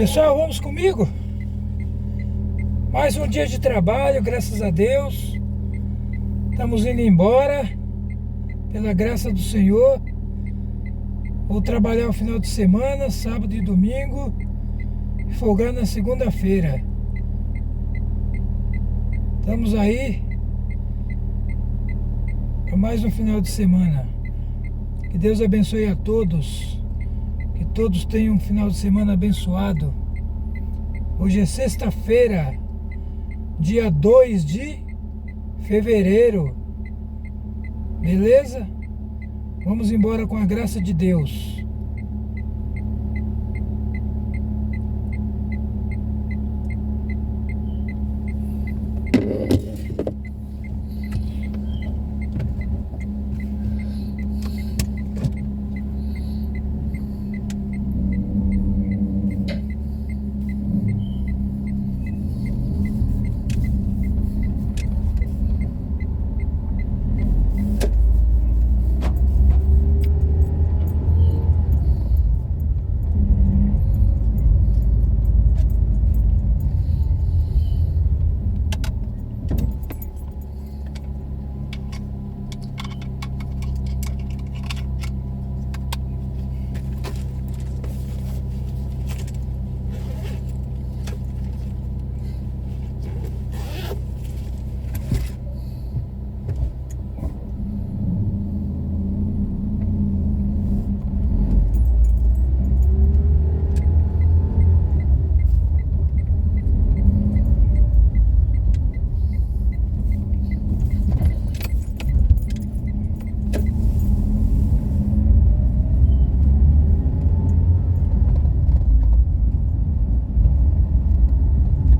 Pessoal, vamos comigo? Mais um dia de trabalho, graças a Deus. Estamos indo embora, pela graça do Senhor. Vou trabalhar o final de semana, sábado e domingo, e folgar na segunda-feira. Estamos aí para mais um final de semana. Que Deus abençoe a todos. Que todos tenham um final de semana abençoado. Hoje é sexta-feira, dia 2 de fevereiro. Beleza? Vamos embora com a graça de Deus.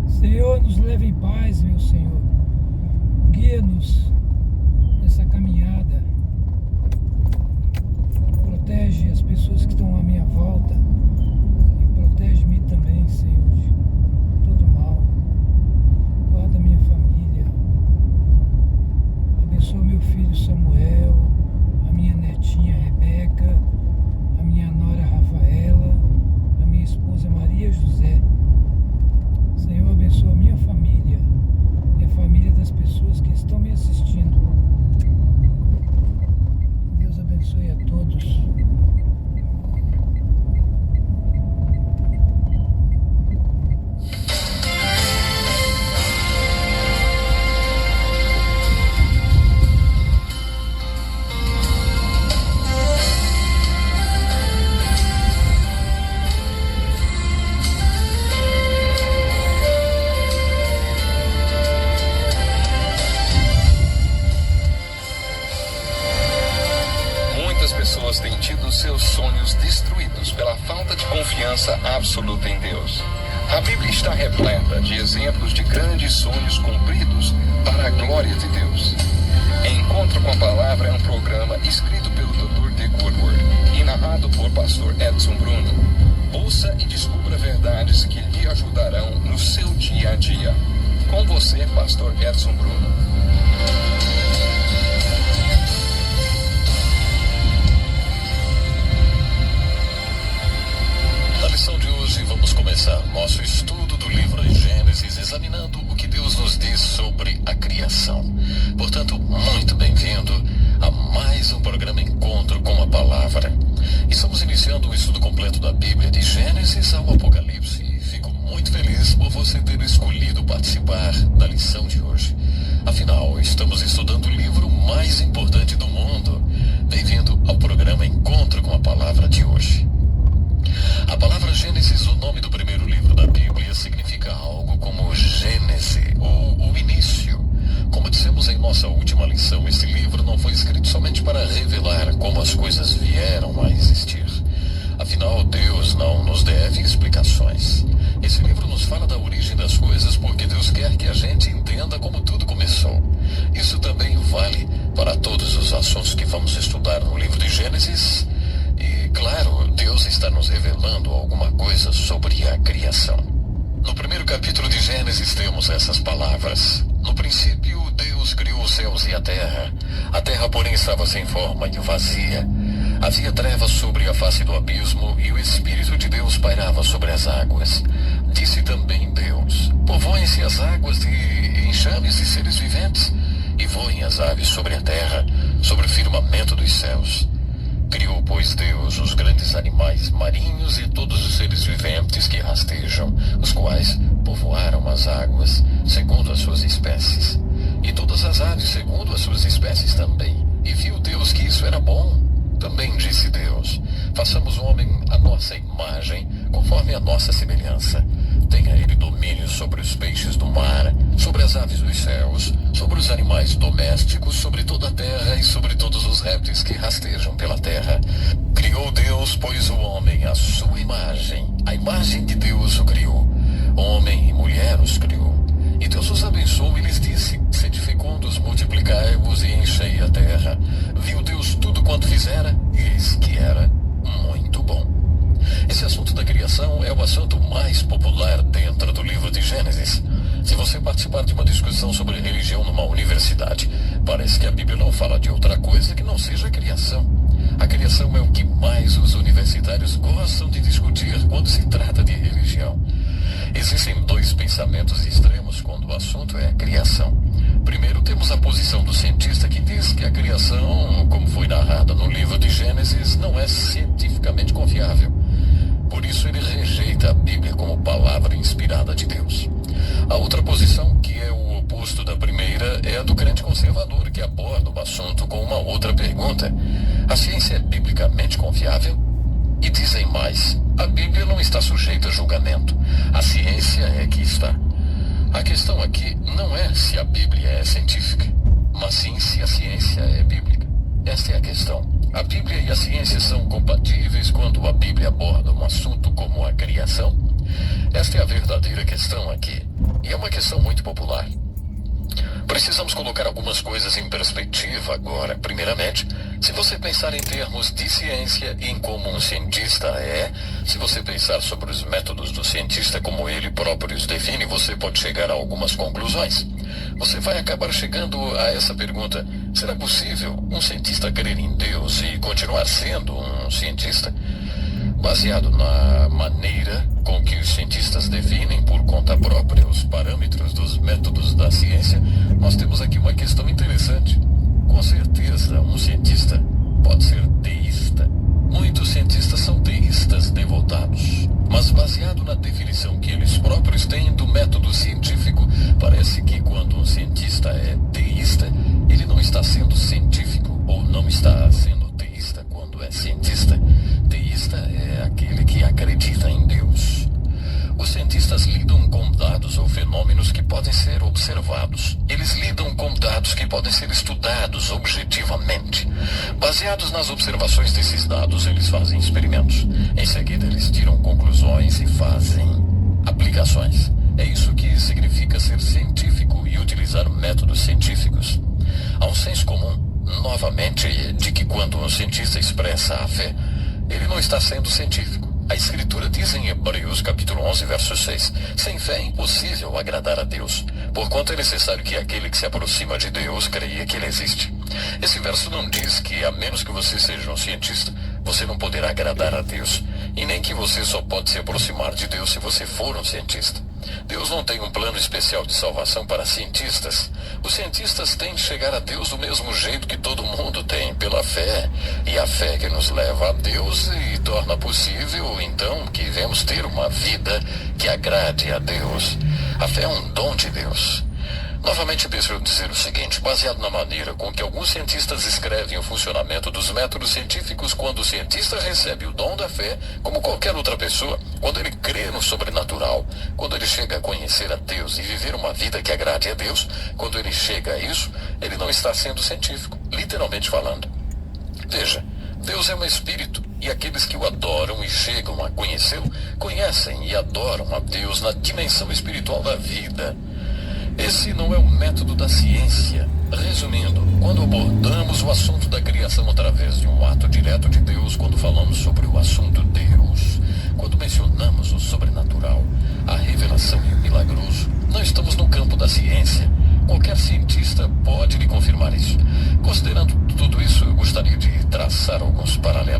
Senhor, nos leve em paz, meu Senhor. Guia-nos nessa caminhada. Protege as pessoas que estão à minha volta. E protege-me também, Senhor, de todo mal. Guarda minha família. Abençoa meu filho Samuel, a minha netinha Rebeca, a minha nora Rafaela, a minha esposa Maria José. Senhor, abençoa a minha família e a família das pessoas que estão me assistindo. Deus abençoe a todos. Pessoas têm tido seus sonhos destruídos pela falta de confiança absoluta em Deus. A Bíblia está repleta de exemplos de grandes sonhos cumpridos para a glória de Deus. Encontro com a Palavra é um programa escrito pelo Dr. D. Woodward e narrado por pastor Edson Bruno. Ouça e descubra verdades que lhe ajudarão no seu dia a dia. Com você, pastor Edson Bruno. Na lição de hoje vamos começar nosso estudo do livro de Gênesis, examinando o que Deus nos diz sobre a criação. Portanto, muito bem-vindo a mais um programa Encontro com a Palavra. Estamos iniciando o estudo completo da Bíblia de Gênesis ao Apocalipse e fico muito feliz por você ter escolhido participar da lição de hoje. Afinal, estamos estudando o livro mais importante do mundo. Bem-vindo ao programa Encontro com a Palavra de hoje. A palavra Gênesis, o nome do primeiro livro da Bíblia, significa algo como Gênese, ou o início. Como dissemos em nossa última lição, esse livro não foi escrito somente para revelar como as coisas vieram a existir. Afinal, Deus não nos deve explicações. Esse livro nos fala da origem das coisas porque Deus quer que a gente entenda como tudo começou. Isso também vale para todos os assuntos que vamos estudar no livro de Gênesis. E, claro, Deus está nos revelando alguma coisa sobre a criação. No primeiro capítulo de Gênesis temos essas palavras. No princípio, Deus criou os céus e a terra. A terra, porém, estava sem forma e vazia. Havia trevas sobre a face do abismo e o Espírito de Deus pairava sobre as águas. Disse também Deus: povoem-se as águas de enxames e seres viventes, e voem as aves sobre a terra, sobre o firmamento dos céus. Criou, pois, Deus os grandes animais marinhos e todos os seres viventes que rastejam, os quais povoaram as águas, segundo as suas espécies, e todas as aves segundo as suas espécies também. E viu Deus que isso era bom. Também disse Deus: façamos o homem à nossa imagem, conforme a nossa semelhança. Tenha ele domínio sobre os peixes do mar, sobre as aves dos céus, sobre os animais domésticos, sobre toda a terra e sobre todos os répteis que rastejam pela terra. Criou Deus, pois, o homem à sua imagem. A imagem de Deus o criou. Homem e mulher os criou. E Deus os abençoou e lhes disse: sede fecundos, multiplicai-vos e enchei a terra. Viu Deus tudo quanto fizera, e eis que era muito bom. Esse assunto da criação é o assunto mais popular dentro do livro de Gênesis. Se você participar de uma discussão sobre religião numa universidade, parece que a Bíblia não fala de outra coisa que não seja a criação. A criação é o que mais os universitários gostam de discutir quando se trata de religião. Existem dois pensamentos extremos quando o assunto é a criação. Primeiro, temos a posição do cientista que diz que a criação, como foi narrada no livro de Gênesis, não é cientificamente confiável. Por isso ele rejeita a Bíblia como palavra inspirada de Deus. A outra posição, que é o oposto da primeira, é a do crente conservador, que aborda o assunto com uma outra pergunta: a ciência é biblicamente confiável? E dizem mais: a Bíblia não está sujeita a julgamento. A ciência é que está. A questão aqui não é se a Bíblia é científica, mas sim se a ciência é bíblica. Esta é a questão. A Bíblia e a ciência são compatíveis quando a Bíblia aborda um assunto como a criação? Esta é a verdadeira questão aqui. E é uma questão muito popular. Precisamos colocar algumas coisas em perspectiva agora. Primeiramente, se você pensar em termos de ciência e em como um cientista é, se você pensar sobre os métodos do cientista como ele próprio os define, você pode chegar a algumas conclusões. Você vai acabar chegando a essa pergunta: será possível um cientista crer em Deus e continuar sendo um cientista? Baseado na maneira com que os cientistas definem por conta própria os parâmetros dos métodos da ciência, nós temos aqui uma questão interessante. Com certeza, um cientista pode ser teísta. Muitos cientistas são teístas devotados, mas baseado na definição que eles próprios têm do método científico, parece que quando um cientista é teísta, ele não está sendo científico, ou não está sendo teísta quando é cientista. Teísta é aquele que acredita em Deus. Os cientistas lidam com dados ou fenômenos que podem ser observados. Eles lidam com dados que podem ser estudados objetivamente. Baseados nas observações desses dados, eles fazem experimentos. Em seguida, eles tiram conclusões e fazem aplicações. É isso que significa ser científico e utilizar métodos científicos. Há um senso comum, novamente, de que quando um cientista expressa a fé, ele não está sendo científico. A Escritura diz em Hebreus capítulo 11, verso 6, sem fé é impossível agradar a Deus, porquanto é necessário que aquele que se aproxima de Deus creia que Ele existe. Esse verso não diz que, a menos que você seja um cientista, você não poderá agradar a Deus, e nem que você só pode se aproximar de Deus se você for um cientista. Deus não tem um plano especial de salvação para cientistas. Os cientistas têm de chegar a Deus do mesmo jeito que todo mundo tem, pela fé. E a fé que nos leva a Deus e torna possível, então, que venhamos ter uma vida que agrade a Deus. A fé é um dom de Deus. Novamente, deixa eu dizer o seguinte: baseado na maneira com que alguns cientistas escrevem o funcionamento dos métodos científicos, quando o cientista recebe o dom da fé, como qualquer outra pessoa, quando ele crê no sobrenatural, quando ele chega a conhecer a Deus e viver uma vida que agrade a Deus, quando ele chega a isso, ele não está sendo científico, literalmente falando. Veja, Deus é um espírito, e aqueles que o adoram e chegam a conhecê-lo, conhecem e adoram a Deus na dimensão espiritual da vida. Esse não é o método da ciência. Resumindo, quando abordamos o assunto da criação através de um ato direto de Deus, quando falamos sobre o assunto Deus, quando mencionamos o sobrenatural, a revelação e o milagroso, não estamos no campo da ciência. Qualquer cientista pode lhe confirmar isso. Considerando tudo isso, eu gostaria de traçar alguns paralelos.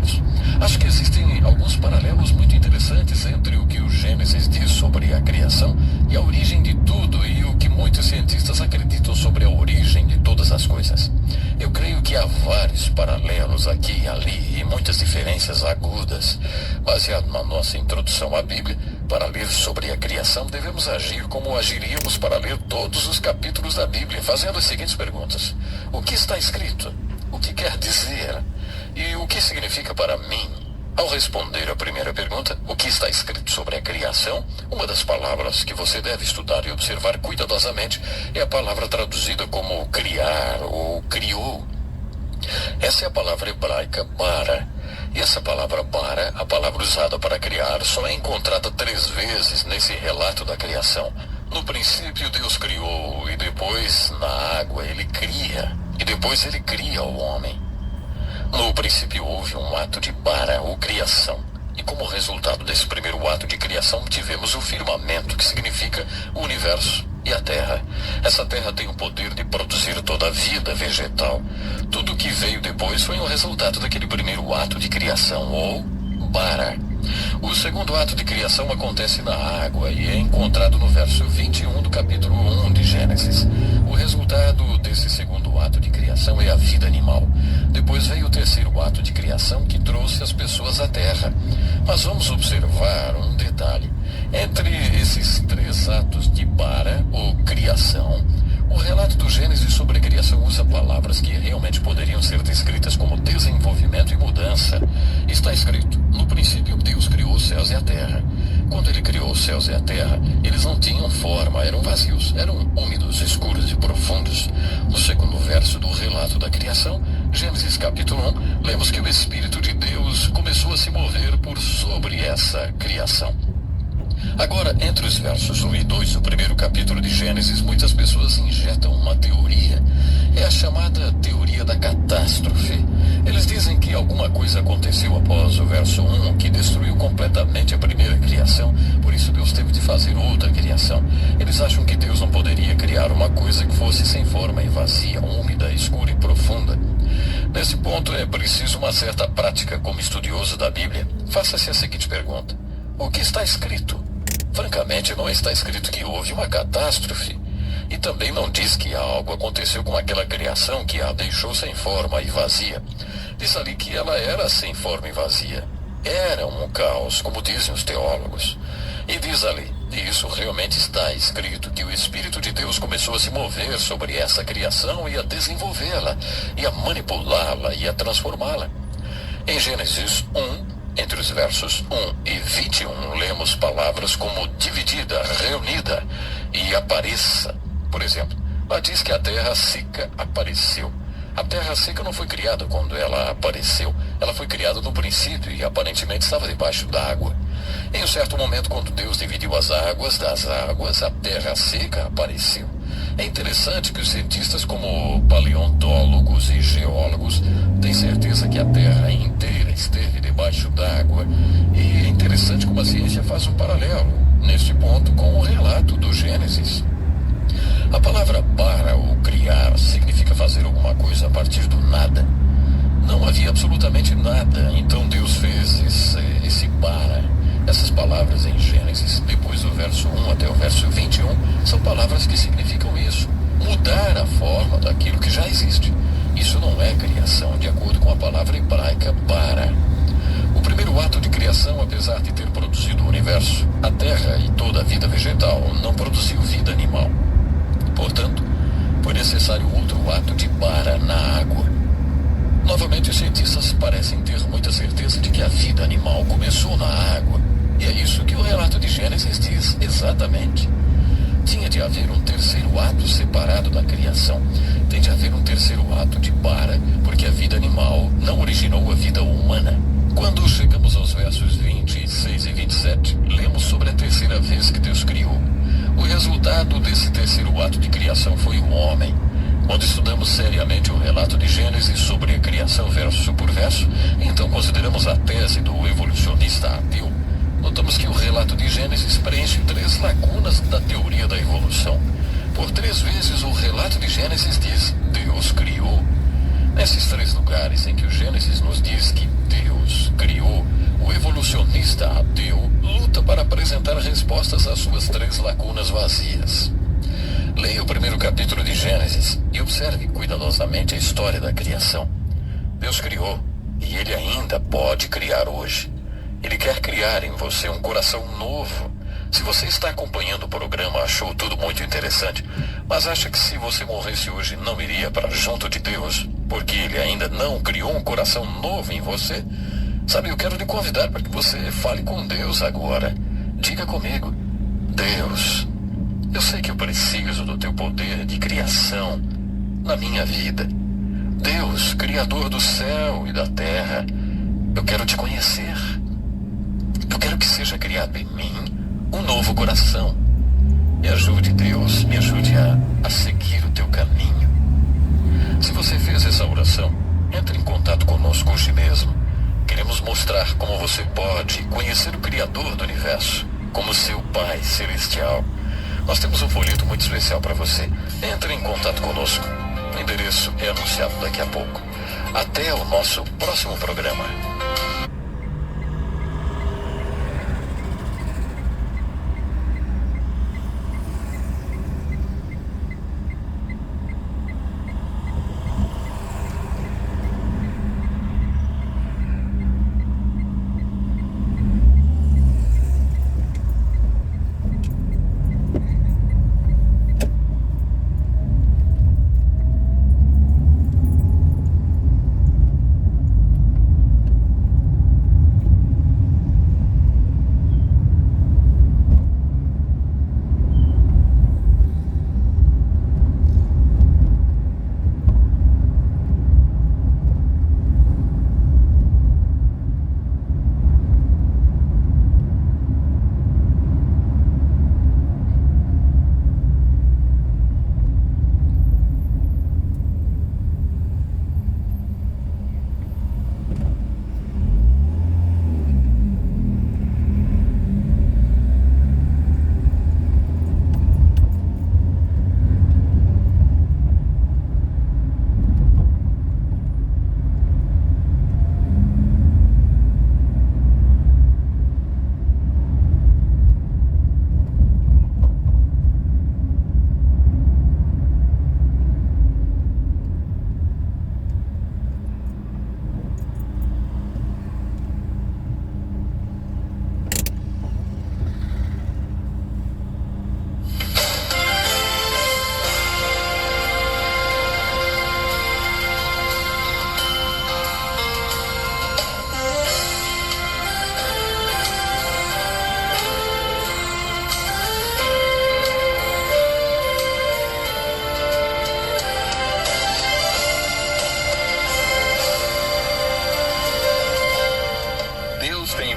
paralelos aqui e ali e muitas diferenças agudas. Baseado na nossa introdução à Bíblia, para ler sobre a criação, devemos agir como agiríamos para ler todos os capítulos da Bíblia, fazendo as seguintes perguntas: o que está escrito? O que quer dizer? E o que significa para mim? Ao responder a primeira pergunta, o que está escrito sobre a criação, uma das palavras que você deve estudar e observar cuidadosamente é a palavra traduzida como criar ou criou. Essa é a palavra hebraica bara. E essa palavra bara, a palavra usada para criar, só é encontrada 3 vezes nesse relato da criação. No princípio Deus criou, e depois na água ele cria, e depois ele cria o homem. No princípio houve um ato de bara, ou criação. E como resultado desse primeiro ato de criação, tivemos o firmamento, que significa o universo e a terra. Essa terra tem o poder de produzir toda a vida vegetal. Tudo o que veio depois foi um resultado daquele primeiro ato de criação, ou bara. O segundo ato de criação acontece na água e é encontrado no verso 21 do capítulo 1 de Gênesis. O resultado desse segundo ato de criação é a vida animal. Depois veio o terceiro ato de criação, que trouxe as pessoas à terra. Mas vamos observar um detalhe. Entre esses 3 atos de bara, ou criação, o relato do Gênesis sobre a criação usa palavras que realmente poderiam ser descritas como desenvolvimento e mudança. Está escrito: no princípio Deus criou os céus e a terra. Quando ele criou os céus e a terra, eles não tinham forma, eram vazios, eram úmidos, escuros e profundos. No segundo verso do relato da criação, Gênesis capítulo 1, lemos que o Espírito de Deus começou a se mover por sobre essa criação. Agora, entre os versos 1 e 2 do primeiro capítulo de Gênesis, muitas pessoas injetam uma teoria. É a chamada teoria da catástrofe. Eles dizem que alguma coisa aconteceu após o verso 1, que destruiu completamente a primeira criação, por isso Deus teve de fazer outra criação. Eles acham que Deus não poderia criar uma coisa que fosse sem forma e vazia, úmida, escura e profunda. Nesse ponto é preciso uma certa prática como estudioso da Bíblia. Faça-se a seguinte pergunta: o que está escrito? Francamente, não está escrito que houve uma catástrofe. E também não diz que algo aconteceu com aquela criação que a deixou sem forma e vazia. Diz ali que ela era sem forma e vazia. Era um caos, como dizem os teólogos. E diz ali, e isso realmente está escrito, que o Espírito de Deus começou a se mover sobre essa criação e a desenvolvê-la, e a manipulá-la e a transformá-la. Em Gênesis 1, entre os versos 1 e 21, lemos palavras como dividida, reunida e apareça. Por exemplo, lá diz que a terra seca apareceu. A terra seca não foi criada quando ela apareceu. Ela foi criada no princípio e aparentemente estava debaixo d'água. Em um certo momento, quando Deus dividiu as águas das águas, a terra seca apareceu. É interessante que os cientistas, como paleontólogos e geólogos, têm certeza que a Terra inteira esteve debaixo d'água. E é interessante como a ciência faz um paralelo, neste ponto, com o relato do Gênesis. A palavra bara, ou criar, significa fazer alguma coisa a partir do nada. Não havia absolutamente nada, então Deus fez esse bara. Essas palavras em Gênesis, depois do verso 1 até o verso 21, são palavras que significam isso: mudar a forma daquilo que já existe. Isso não é criação, de acordo com a palavra hebraica bara. O primeiro ato de criação, apesar de ter produzido o universo, a terra e toda a vida vegetal, não produziu vida animal. Portanto, foi necessário outro ato de bara na água. Novamente, os cientistas parecem ter muita certeza de que a vida animal começou na água. E é isso que o relato de Gênesis diz exatamente. Tinha de haver um terceiro ato separado da criação. Tem de haver um terceiro ato de bara, porque a vida animal não originou a vida humana. Quando chegamos aos versos 26 e 27, lemos sobre a terceira vez que Deus criou. O resultado desse terceiro ato de criação foi o homem. Quando estudamos seriamente o relato de Gênesis sobre a criação verso por verso, então consideramos a tese do evolucionista ateu, notamos que o relato de Gênesis preenche 3 lacunas da teoria da evolução. Por 3 vezes o relato de Gênesis diz: Deus criou. Nesses 3 lugares em que o Gênesis nos diz que Deus criou, o evolucionista ateu luta para apresentar respostas às suas 3 lacunas vazias. Leia o primeiro capítulo de Gênesis e observe cuidadosamente a história da criação. Deus criou e Ele ainda pode criar hoje. Ele quer criar em você um coração novo. Se você está acompanhando o programa, achou tudo muito interessante, mas acha que se você morresse hoje não iria para junto de Deus, porque Ele ainda não criou um coração novo em você? Sabe, eu quero lhe convidar para que você fale com Deus agora. Diga comigo: Deus, eu sei que eu preciso do teu poder de criação na minha vida. Deus, Criador do céu e da terra, eu quero te conhecer. Eu quero que seja criado em mim um novo coração. Me ajude, Deus, me ajude a seguir o teu caminho. Se você fez essa oração, entre em contato conosco hoje mesmo. Queremos mostrar como você pode conhecer o Criador do Universo, como seu Pai Celestial. Nós temos um folheto muito especial para você. Entre em contato conosco. O endereço é anunciado daqui a pouco. Até o nosso próximo programa.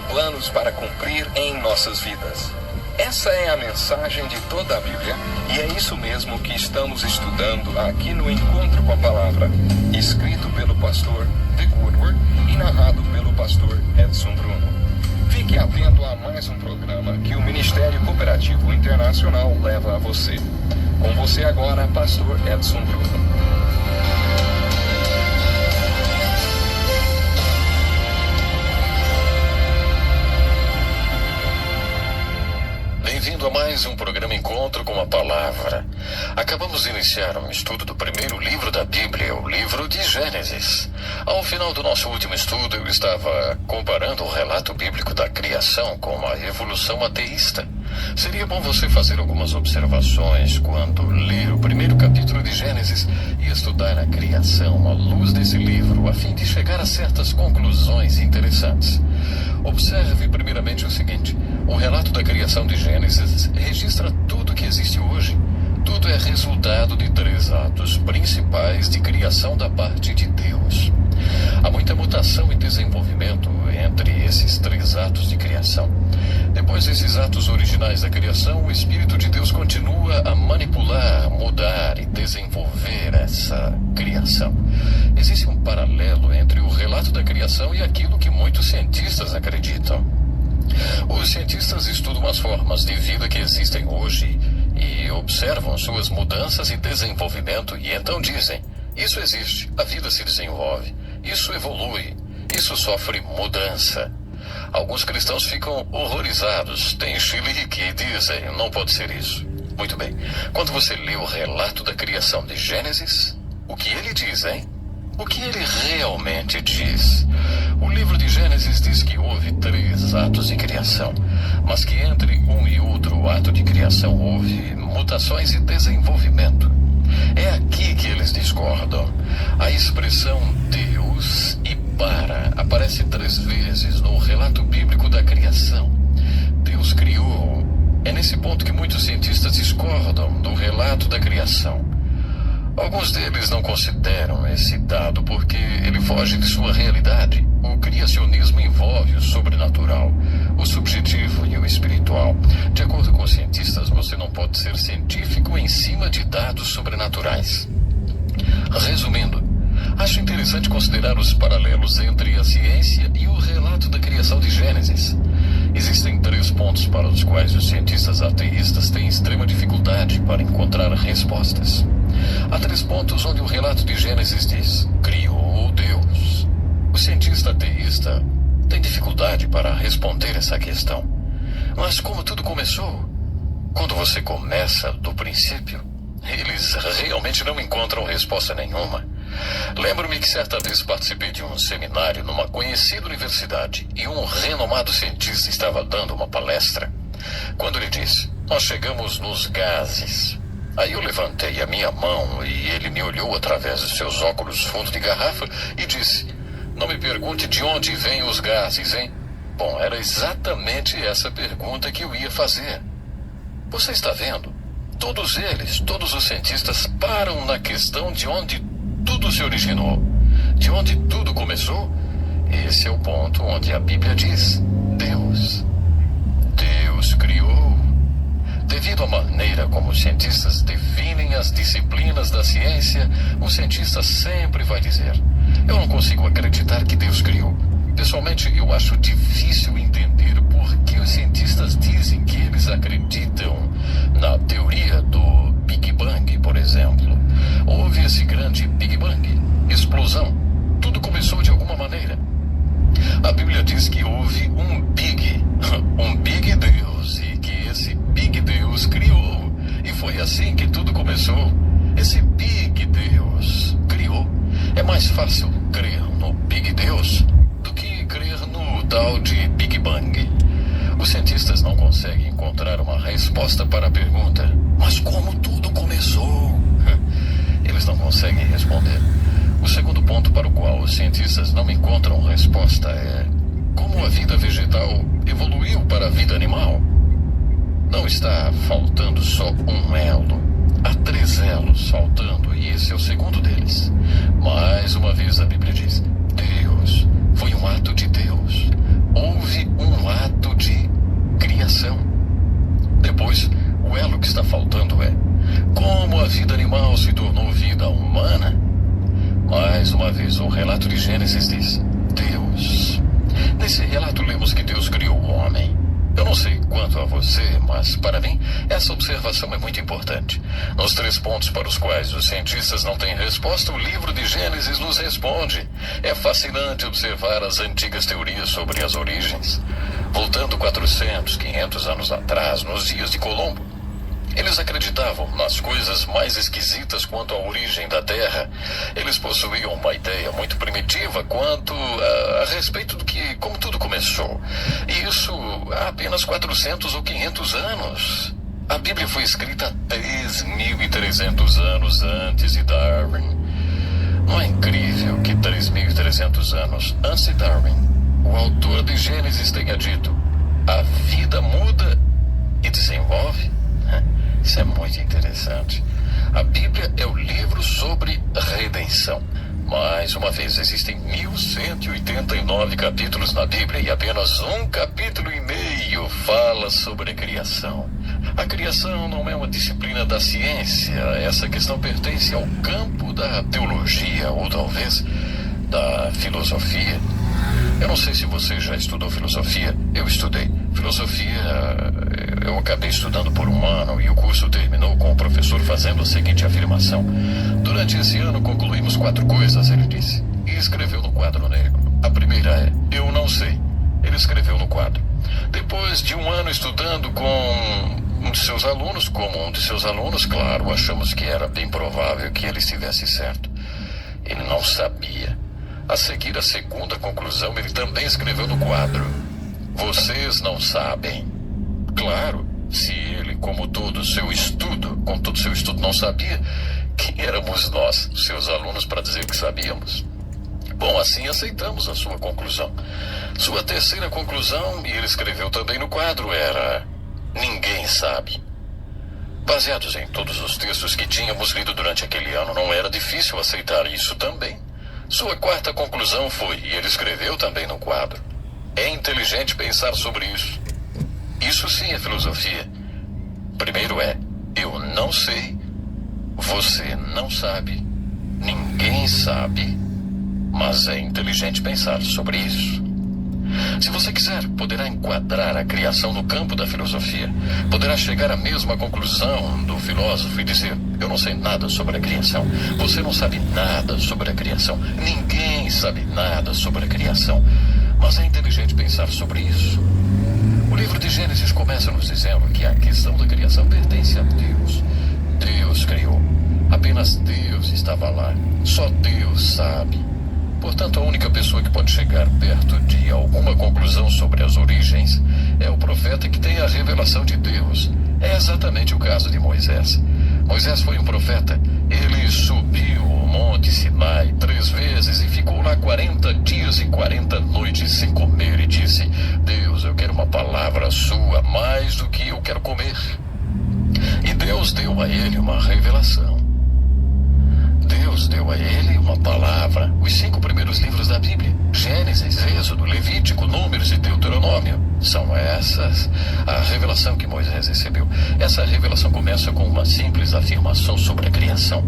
Planos para cumprir em nossas vidas. Essa é a mensagem de toda a Bíblia e é isso mesmo que estamos estudando aqui no Encontro com a Palavra, escrito pelo pastor Dick Woodward e narrado pelo pastor Edson Bruno. Fique atento a mais um programa que o Ministério Cooperativo Internacional leva a você. Com você agora, pastor Edson Bruno. Bem-vindo a mais um programa Encontro com a Palavra. Acabamos de iniciar um estudo do primeiro livro da Bíblia, o livro de Gênesis. Ao final do nosso último estudo, eu estava comparando o relato bíblico da criação com a evolução ateísta. Seria bom você fazer algumas observações quando ler o primeiro capítulo de Gênesis e estudar a criação à luz desse livro, a fim de chegar a certas conclusões interessantes. Observe primeiramente o seguinte: o relato da criação de Gênesis registra tudo que existe hoje. Tudo é resultado de 3 atos principais de criação da parte de Deus. Há muita mutação e desenvolvimento entre esses 3 atos de criação. Depois desses atos originais da criação, o Espírito de Deus continua a manipular, mudar e desenvolver essa criação. Existe um paralelo entre o relato da criação e aquilo que muitos cientistas acreditam. Os cientistas estudam as formas de vida que existem hoje e observam suas mudanças e desenvolvimento e então dizem: isso existe, a vida se desenvolve, isso evolui, isso sofre mudança. Alguns cristãos ficam horrorizados, têm chilique que dizem: não pode ser isso. Muito bem, quando você lê o relato da criação de Gênesis, o que ele diz, hein? O que ele realmente diz? O livro de Gênesis diz que houve 3 atos de criação, mas que entre um e outro ato de criação houve mutações e desenvolvimento. É aqui que eles discordam. A expressão Deus e para aparece 3 vezes no relato bíblico da criação. Deus criou. É nesse ponto que muitos cientistas discordam do relato da criação. Alguns deles não consideram esse dado porque ele foge de sua realidade. O criacionismo envolve o sobrenatural, o subjetivo e o espiritual. De acordo com os cientistas, você não pode ser científico em cima de dados sobrenaturais. Resumindo, acho interessante considerar os paralelos entre a ciência e o relato da criação de Gênesis. Existem 3 pontos para os quais os cientistas ateístas têm extrema dificuldade para encontrar respostas. Há 3 pontos onde o relato de Gênesis diz: criou Deus. O cientista ateísta tem dificuldade para responder essa questão. Mas como tudo começou? Quando você começa do princípio, eles realmente não encontram resposta nenhuma. Lembro-me que certa vez participei de um seminário numa conhecida universidade e um renomado cientista estava dando uma palestra. Quando ele disse: nós chegamos nos gases. Aí eu levantei a minha mão e ele me olhou através dos seus óculos fundo de garrafa e disse: não me pergunte de onde vêm os gases, hein? Bom, era exatamente essa pergunta que eu ia fazer. Você está vendo? Todos eles, todos os cientistas param na questão de onde tudo se originou, de onde tudo começou. Esse é o ponto onde a Bíblia diz: Deus. Deus criou. Devido à maneira como os cientistas definem as disciplinas da ciência, o cientista sempre vai dizer: eu não consigo acreditar que Deus criou. Pessoalmente, eu acho difícil entender por que os cientistas dizem que eles acreditam na teoria do Big Bang, por exemplo. Houve esse grande Big Bang, explosão. Tudo começou de alguma maneira. A Bíblia diz que houve um Big Deus, e que esse Big Deus criou. E foi assim que tudo começou. Esse Big Deus criou. É mais fácil crer no Big Deus do que crer no tal de Big Bang. Os cientistas não conseguem encontrar uma resposta para a pergunta: mas como tudo começou? Eles não conseguem responder. O segundo ponto para o qual os cientistas não encontram resposta é: como a vida vegetal evoluiu para a vida animal? Não está faltando só um elo. Há 3 elos faltando e esse é o segundo deles. Mais uma vez a Bíblia diz: Deus. Foi um ato de Deus. Houve um ato de criação. Depois, o elo que está faltando é: como a vida animal se tornou vida humana? Mais uma vez, o relato de Gênesis diz: Deus. Nesse relato lemos que Deus criou o homem. Eu não sei quanto a você, mas para mim essa observação é muito importante. Nos 3 pontos para os quais os cientistas não têm resposta, o livro de Gênesis nos responde. É fascinante observar as antigas teorias sobre as origens. Voltando 400, 500 anos atrás, nos dias de Colombo, eles acreditavam nas coisas mais esquisitas quanto à origem da Terra. Eles possuíam uma ideia muito primitiva quanto a respeito do que, como tudo começou. E isso há apenas 400 ou 500 anos. A Bíblia foi escrita 3.300 anos antes de Darwin. Não é incrível que 3.300 anos antes de Darwin, o autor de Gênesis tenha dito: a vida muda e desenvolve? Isso é muito interessante. A Bíblia é o livro sobre redenção. Mais uma vez, existem 1.189 capítulos na Bíblia e apenas 1,5 capítulo fala sobre a criação. A criação não é uma disciplina da ciência. Essa questão pertence ao campo da teologia ou talvez da filosofia. Eu não sei se você já estudou filosofia. Eu estudei. Filosofia, eu acabei estudando por 1 ano e o curso terminou com o professor fazendo a seguinte afirmação: durante esse ano concluímos 4 coisas, ele disse, e escreveu no quadro negro. A primeira é: eu não sei. Ele escreveu no quadro. Depois de 1 ano estudando com um de seus alunos, claro, achamos que era bem provável que ele estivesse certo. Ele não sabia. A seguir, a segunda conclusão, ele também escreveu no quadro: vocês não sabem. Claro, se ele, como todo o seu estudo, não sabia, quem éramos nós, seus alunos, para dizer que sabíamos? Bom, assim aceitamos a sua conclusão. Sua terceira conclusão, e ele escreveu também no quadro, era: ninguém sabe. Baseados em todos os textos que tínhamos lido durante aquele ano, não era difícil aceitar isso também. Sua quarta conclusão foi, e ele escreveu também no quadro: é inteligente pensar sobre isso. Isso sim é filosofia. Primeiro é: eu não sei, você não sabe, ninguém sabe, mas é inteligente pensar sobre isso. Se você quiser, poderá enquadrar a criação no campo da filosofia. Poderá chegar à mesma conclusão do filósofo e dizer: eu não sei nada sobre a criação. Você não sabe nada sobre a criação. Ninguém sabe nada sobre a criação. Mas é inteligente pensar sobre isso. O livro de Gênesis começa nos dizendo que a questão da criação pertence a Deus. Deus criou. Apenas Deus estava lá. Só Deus sabe. Portanto, a única pessoa que pode chegar perto de alguma conclusão sobre as origens é o profeta que tem a revelação de Deus. É exatamente o caso de Moisés. Moisés foi um profeta. Ele subiu o Monte Sinai 3 vezes e ficou lá 40 dias e 40 noites sem comer e disse: Deus, eu quero uma palavra sua mais do que eu quero comer. E Deus deu a ele uma revelação. Deus deu a ele uma palavra, os 5 primeiros livros da Bíblia: Gênesis, Êxodo, Levítico, Números e Deuteronômio. São essas a revelação que Moisés recebeu. Essa revelação começa com uma simples afirmação sobre a criação.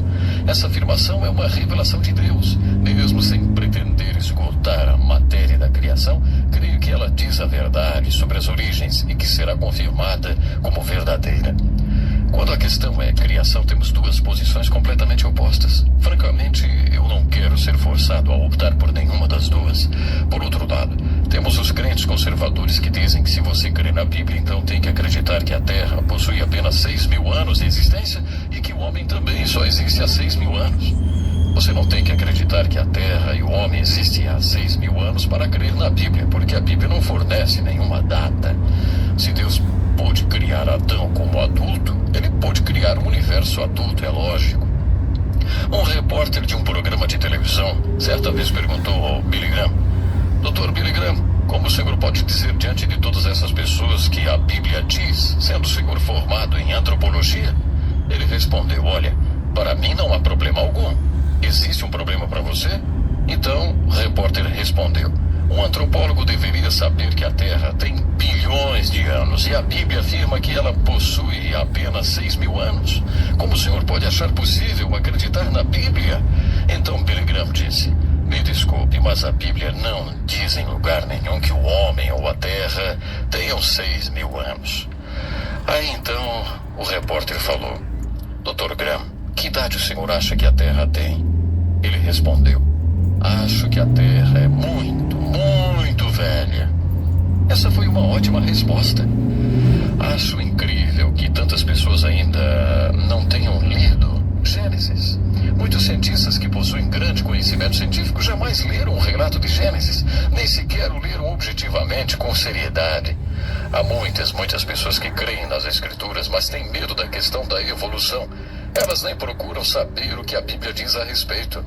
Essa afirmação é uma revelação de Deus. Mesmo sem pretender esgotar a matéria da criação, creio que ela diz a verdade sobre as origens e que será confirmada como verdadeira. Quando a questão é criação, temos 2 posições completamente opostas. Francamente, eu não quero ser forçado a optar por nenhuma das 2. Por outro lado, temos os crentes conservadores que dizem que se você crê na Bíblia, então tem que acreditar que a Terra possui apenas 6.000 anos de existência e que o homem também só existe há 6.000 anos. Você não tem que acreditar que a Terra e o homem existem há 6.000 anos para crer na Bíblia, porque a Bíblia não fornece nenhuma data. Se Deus pôde criar Adão como adulto, ele pôde criar um universo adulto, é lógico. Um repórter de um programa de televisão certa vez perguntou ao Billy Graham: Dr. Billy Graham, como o senhor pode dizer diante de todas essas pessoas que a Bíblia diz, sendo o senhor formado em antropologia? Ele respondeu: olha, para mim não há problema algum. Existe um problema para você? Então, o repórter respondeu: um antropólogo deveria saber que a Terra tem bilhões de anos e a Bíblia afirma que ela possui apenas 6.000 anos. Como o senhor pode achar possível acreditar na Bíblia? Então Billy Graham disse: me desculpe, mas a Bíblia não diz em lugar nenhum que o homem ou a Terra tenham 6.000 anos. Aí então o repórter falou: Dr. Graham, que idade o senhor acha que a Terra tem? Ele respondeu: acho que a Terra é muito, muito velha. Essa foi uma ótima resposta. Acho incrível que tantas pessoas ainda não tenham lido Gênesis. Muitos cientistas que possuem grande conhecimento científico jamais leram um relato de Gênesis, nem sequer o leram objetivamente, com seriedade. Há muitas pessoas que creem nas Escrituras, mas têm medo da questão da evolução. Elas nem procuram saber o que a Bíblia diz a respeito.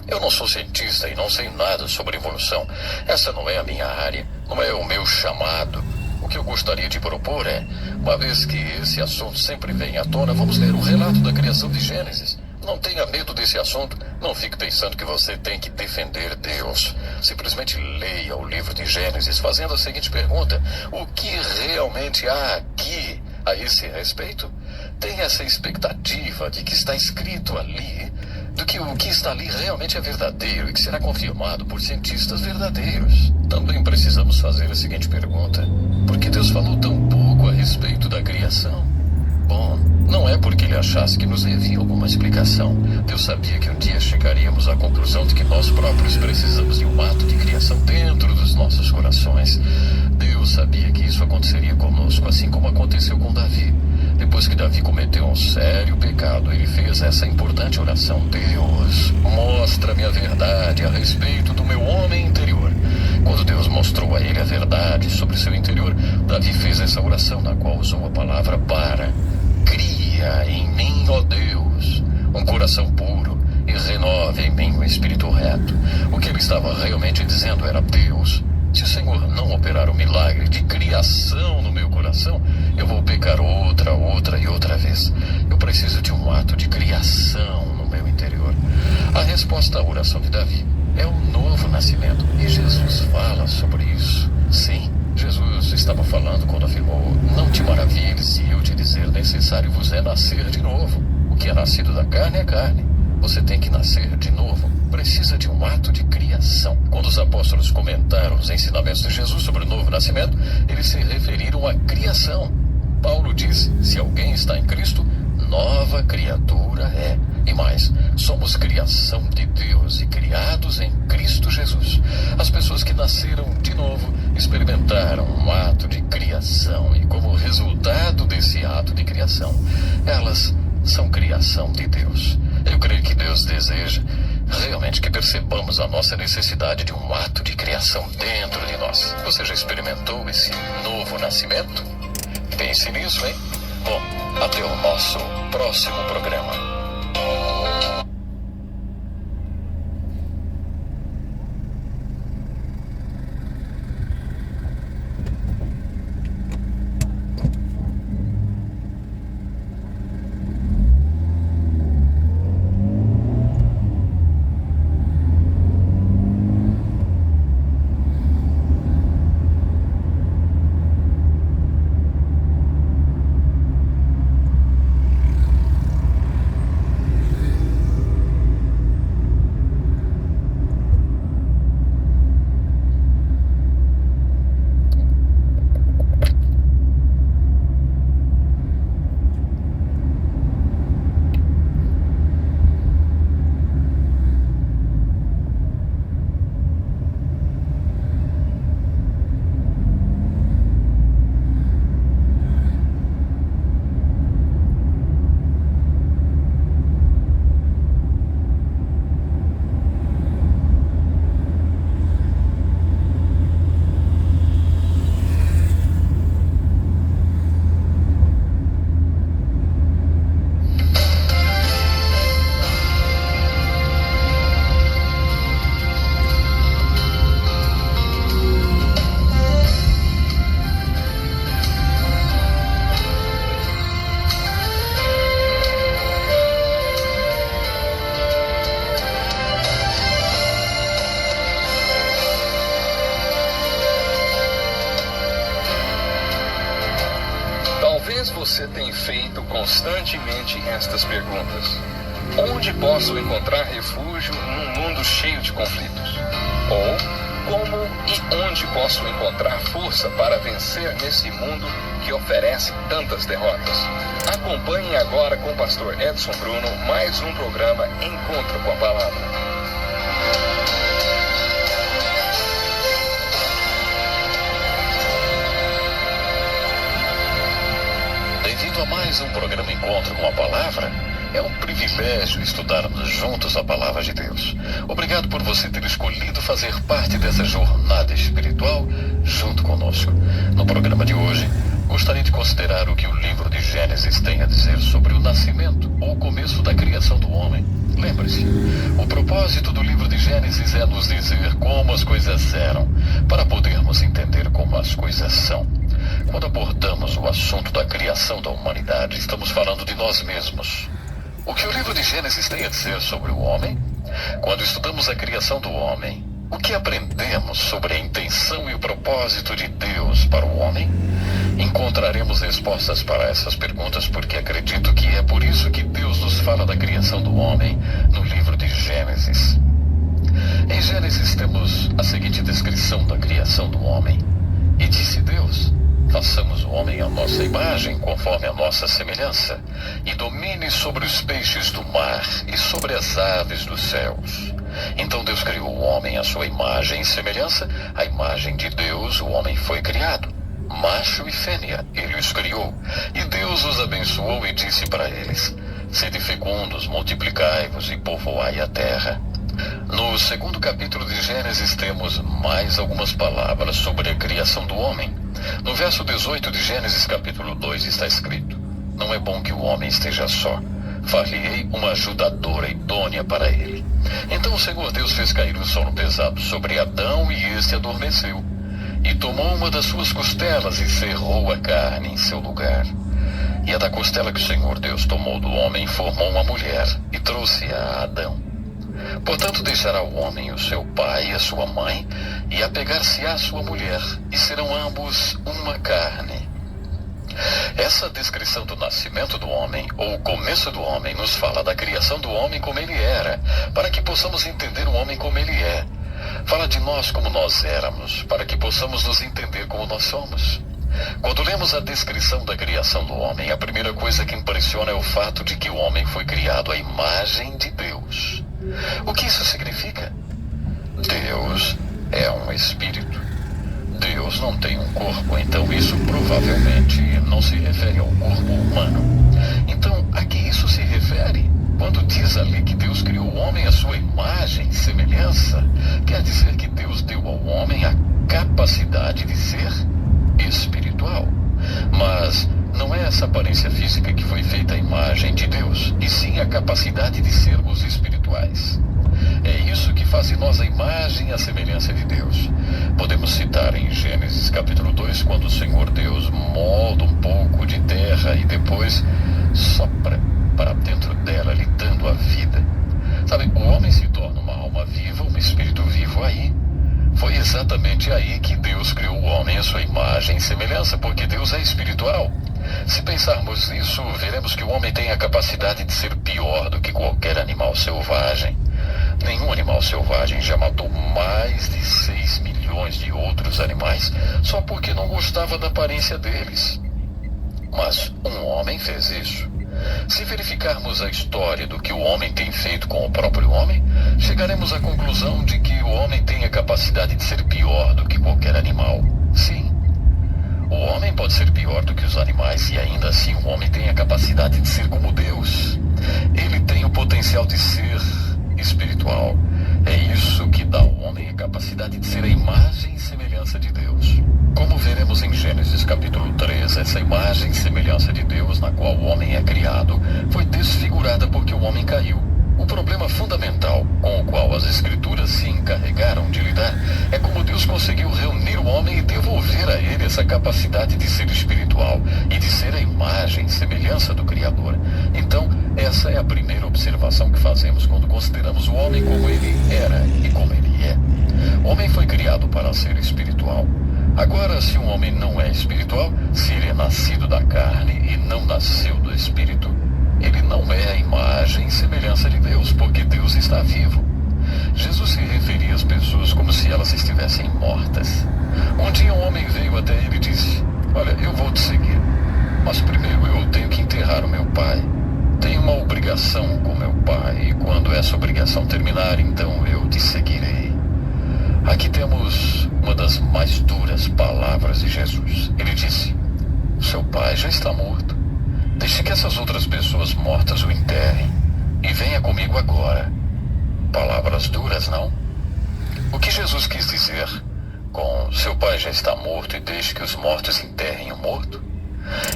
Eu não sou cientista e não sei nada sobre evolução. Essa não é a minha área, não é o meu chamado. O que eu gostaria de propor é, uma vez que esse assunto sempre vem à tona, vamos ler o relato da criação de Gênesis. Não tenha medo desse assunto. Não fique pensando que você tem que defender Deus. Simplesmente leia o livro de Gênesis fazendo a seguinte pergunta: o que realmente há aqui a esse respeito? Tenha essa expectativa de que está escrito ali, do que o que está ali realmente é verdadeiro e que será confirmado por cientistas verdadeiros. Também precisamos fazer a seguinte pergunta: por que Deus falou tão pouco a respeito da criação? Bom, não é porque ele achasse que nos devia alguma explicação. Deus sabia que um dia chegaríamos à conclusão de que nós próprios precisamos de um ato de criação dentro dos nossos corações. Deus sabia que isso aconteceria conosco, assim como aconteceu com Davi. Depois que Davi cometeu um sério pecado, ele fez essa importante oração: Deus, mostra-me essa oração na qual usou a palavra para. Cria em mim, ó Deus, um coração puro e renove em mim um espírito reto. O que ele estava realmente dizendo era: Deus, se o Senhor não operar o milagre de criação no meu coração, eu vou pecar outra e outra vez. Eu preciso de um ato de criação no meu interior. A resposta à oração de Davi é o novo nascimento. E Jesus fala sobre isso. Sim, Jesus estava falando quando afirmou: não te maravilhes se eu te dizer, necessário vos é nascer de novo. O que é nascido da carne é carne. Você tem que nascer de novo. Precisa de um ato de criação. Quando os apóstolos comentaram os ensinamentos de Jesus sobre o novo nascimento, eles se referiram à criação. Paulo disse: se alguém está em Cristo, nova criatura é. E mais, somos criação de Deus e criados em Cristo Jesus. As pessoas que nasceram de novo experimentaram um ato de criação e, como resultado desse ato de criação, elas são criação de Deus. Eu creio que Deus deseja realmente que percebamos a nossa necessidade de um ato de criação dentro de nós. Você já experimentou esse novo nascimento? Pense nisso, hein? Bom, até o nosso próximo programa. Você tem feito constantemente estas perguntas: onde posso encontrar refúgio num mundo cheio de conflitos? Ou como e onde posso encontrar força para vencer nesse mundo que oferece tantas derrotas? Acompanhe agora com o pastor Edson Bruno mais um programa Encontro com a Palavra. A mais um programa Encontro com a Palavra. É um privilégio estudarmos juntos a Palavra de Deus. Obrigado por você ter escolhido fazer parte dessa jornada espiritual junto conosco. No programa de hoje, gostaria de considerar o que o livro de Gênesis tem a dizer sobre o nascimento ou o começo da criação do homem. Lembre-se, o propósito do livro de Gênesis é nos dizer como as coisas eram, para podermos entender como as coisas são. Quando abordamos o assunto da criação da humanidade, estamos falando de nós mesmos. O que o livro de Gênesis tem a dizer sobre o homem? Quando estudamos a criação do homem, o que aprendemos sobre a intenção e o propósito de Deus para o homem? Encontraremos respostas para essas perguntas, porque acredito que é por isso que Deus nos fala da criação do homem no livro de Gênesis. Em Gênesis temos a seguinte descrição da criação do homem: e disse Deus: façamos o homem à nossa imagem, conforme a nossa semelhança, e domine sobre os peixes do mar e sobre as aves dos céus. Então Deus criou o homem à sua imagem e semelhança, a imagem de Deus o homem foi criado. Macho e fêmea ele os criou, e Deus os abençoou e disse para eles: sede fecundos, multiplicai-vos e povoai a terra. No segundo capítulo de Gênesis temos mais algumas palavras sobre a criação do homem. No verso 18 de Gênesis capítulo 2 está escrito: não é bom que o homem esteja só. Far-lhe-ei uma ajudadora idônea para ele. Então o Senhor Deus fez cair o sono pesado sobre Adão e este adormeceu. E tomou uma das suas costelas e cerrou a carne em seu lugar. E a da costela que o Senhor Deus tomou do homem formou uma mulher e trouxe-a a Adão. Portanto deixará o homem o seu pai e a sua mãe e apegar-se-á à sua mulher, e serão ambos uma carne. Essa descrição do nascimento do homem, ou o começo do homem, nos fala da criação do homem como ele era, para que possamos entender o homem como ele é. Fala de nós como nós éramos, para que possamos nos entender como nós somos. Quando lemos a descrição da criação do homem, a primeira coisa que impressiona é o fato de que o homem foi criado à imagem de Deus. O que isso significa? Deus é um espírito. Deus não tem um corpo, então isso provavelmente não se refere ao corpo humano. Então, a que isso se refere? Quando diz ali que Deus criou o homem à sua imagem e semelhança, quer dizer que Deus deu ao homem a capacidade de ser espiritual. Mas não é essa aparência física que foi feita a imagem de Deus, e sim a capacidade de sermos espirituais. É isso que faz de nós a imagem e a semelhança de Deus. Podemos citar em Gênesis capítulo 2, quando o Senhor Deus molda um pouco de terra e depois sopra para dentro dela, lhe dando a vida. Sabe, o homem se torna uma alma viva, um espírito vivo aí. Foi exatamente aí que Deus criou o homem à sua imagem e semelhança, porque Deus é espiritual. Se pensarmos nisso, veremos que o homem tem a capacidade de ser pior do que qualquer animal selvagem. Nenhum animal selvagem já matou mais de 6 milhões de outros animais só porque não gostava da aparência deles. Mas um homem fez isso. Se verificarmos a história do que o homem tem feito com o próprio homem, chegaremos à conclusão de que o homem tem a capacidade de ser pior do que qualquer animal. Sim, o homem pode ser pior do que os animais e ainda assim o homem tem a capacidade de ser como Deus. Ele tem o potencial de ser espiritual. É isso que dá ao homem a capacidade de ser a imagem e semelhança de Deus. Como veremos em Gênesis capítulo 3, essa imagem e semelhança de Deus na qual o homem é criado foi desfigurada porque o homem caiu. O problema fundamental com o qual as Escrituras se encarregaram de lidar é como Deus conseguiu reunir o homem e devolver a ele essa capacidade de ser espiritual e de ser a imagem e semelhança do Criador. Então, essa é a primeira observação que fazemos quando consideramos o homem como ele era e como ele é. O homem foi criado para ser espiritual. Agora, se um homem não é espiritual, se ele é nascido da carne e não nasceu do espírito, ele não é a imagem e semelhança de Deus, porque Deus está vivo. Jesus se referia às pessoas como se elas estivessem mortas. Um dia um homem veio até ele e disse: olha, eu vou te seguir, mas primeiro eu tenho que enterrar o meu pai. Tenho uma obrigação com meu pai, e quando essa obrigação terminar, então eu te seguirei. Aqui temos uma das mais duras palavras de Jesus. Ele disse: seu pai já está morto. Deixe que essas outras pessoas mortas o enterrem e venha comigo agora. Palavras duras, não? O que Jesus quis dizer com seu pai já está morto e deixe que os mortos enterrem o morto?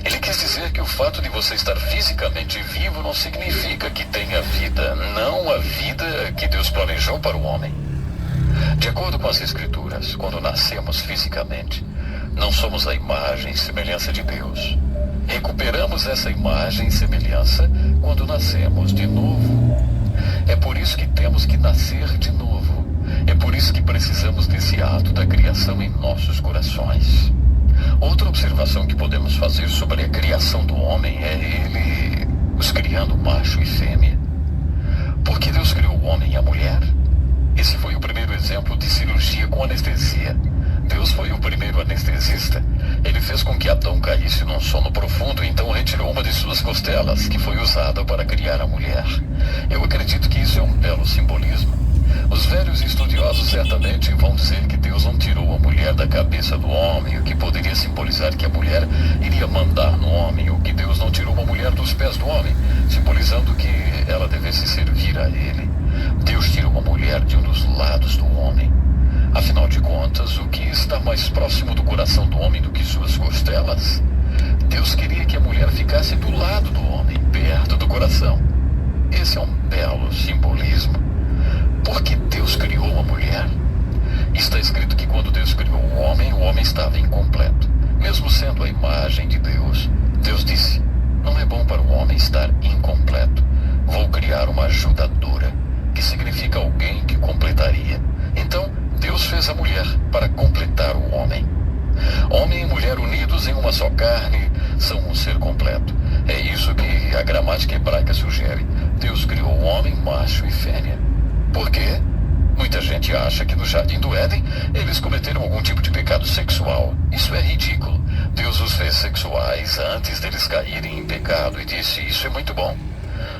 Ele quis dizer que o fato de você estar fisicamente vivo não significa que tenha vida, não a vida que Deus planejou para o homem. De acordo com as Escrituras, quando nascemos fisicamente, não somos a imagem e semelhança de Deus. Recuperamos essa imagem e semelhança quando nascemos de novo. É por isso que temos que nascer de novo. É por isso que precisamos desse ato da criação em nossos corações. Outra observação que podemos fazer sobre a criação do homem é ele os criando macho e fêmea. Por que Deus criou o homem e a mulher? Esse foi o primeiro exemplo de cirurgia com anestesia. Deus foi o primeiro anestesista. Ele fez com que Adão caísse num sono profundo e então retirou uma de suas costelas, que foi usada para criar a mulher. Eu acredito que isso é um belo simbolismo. Os velhos estudiosos certamente vão dizer que Deus não tirou a mulher da cabeça do homem, o que poderia simbolizar que a mulher iria mandar no homem, ou que Deus não tirou a mulher dos pés do homem, simbolizando que ela devesse servir a ele. Deus tirou a mulher de um dos lados do homem. Afinal de contas, o que está mais próximo do coração do homem do que suas costelas? Deus queria que a mulher ficasse do lado do homem, perto do coração. Esse é um belo simbolismo. Por que Deus criou a mulher? Está escrito que quando Deus criou o homem estava incompleto. Mesmo sendo a imagem de Deus, Deus disse: não é bom para o homem estar incompleto. Vou criar uma ajudadora, que significa alguém que completaria. Então, Deus fez a mulher para completar o homem. Homem e mulher unidos em uma só carne são um ser completo. É isso que a gramática hebraica sugere. Deus criou o homem macho e fêmea. Por quê? Muita gente acha que no Jardim do Éden eles cometeram algum tipo de pecado sexual. Isso é ridículo. Deus os fez sexuais antes deles caírem em pecado e disse: isso é muito bom.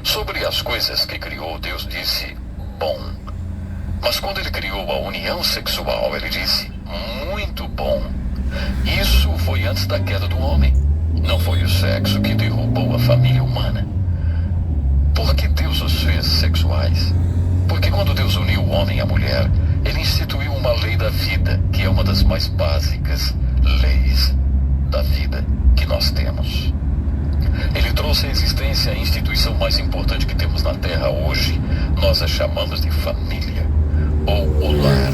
Sobre as coisas que criou, Deus disse: bom. Mas quando ele criou a união sexual, ele disse: muito bom. Isso foi antes da queda do homem. Não foi o sexo que derrubou a família humana. Por que Deus os fez sexuais? Porque quando Deus uniu o homem e a mulher, ele instituiu uma lei da vida, que é uma das mais básicas leis da vida que nós temos. Ele trouxe à existência a instituição mais importante que temos na Terra hoje. Nós a chamamos de família, ou o lar.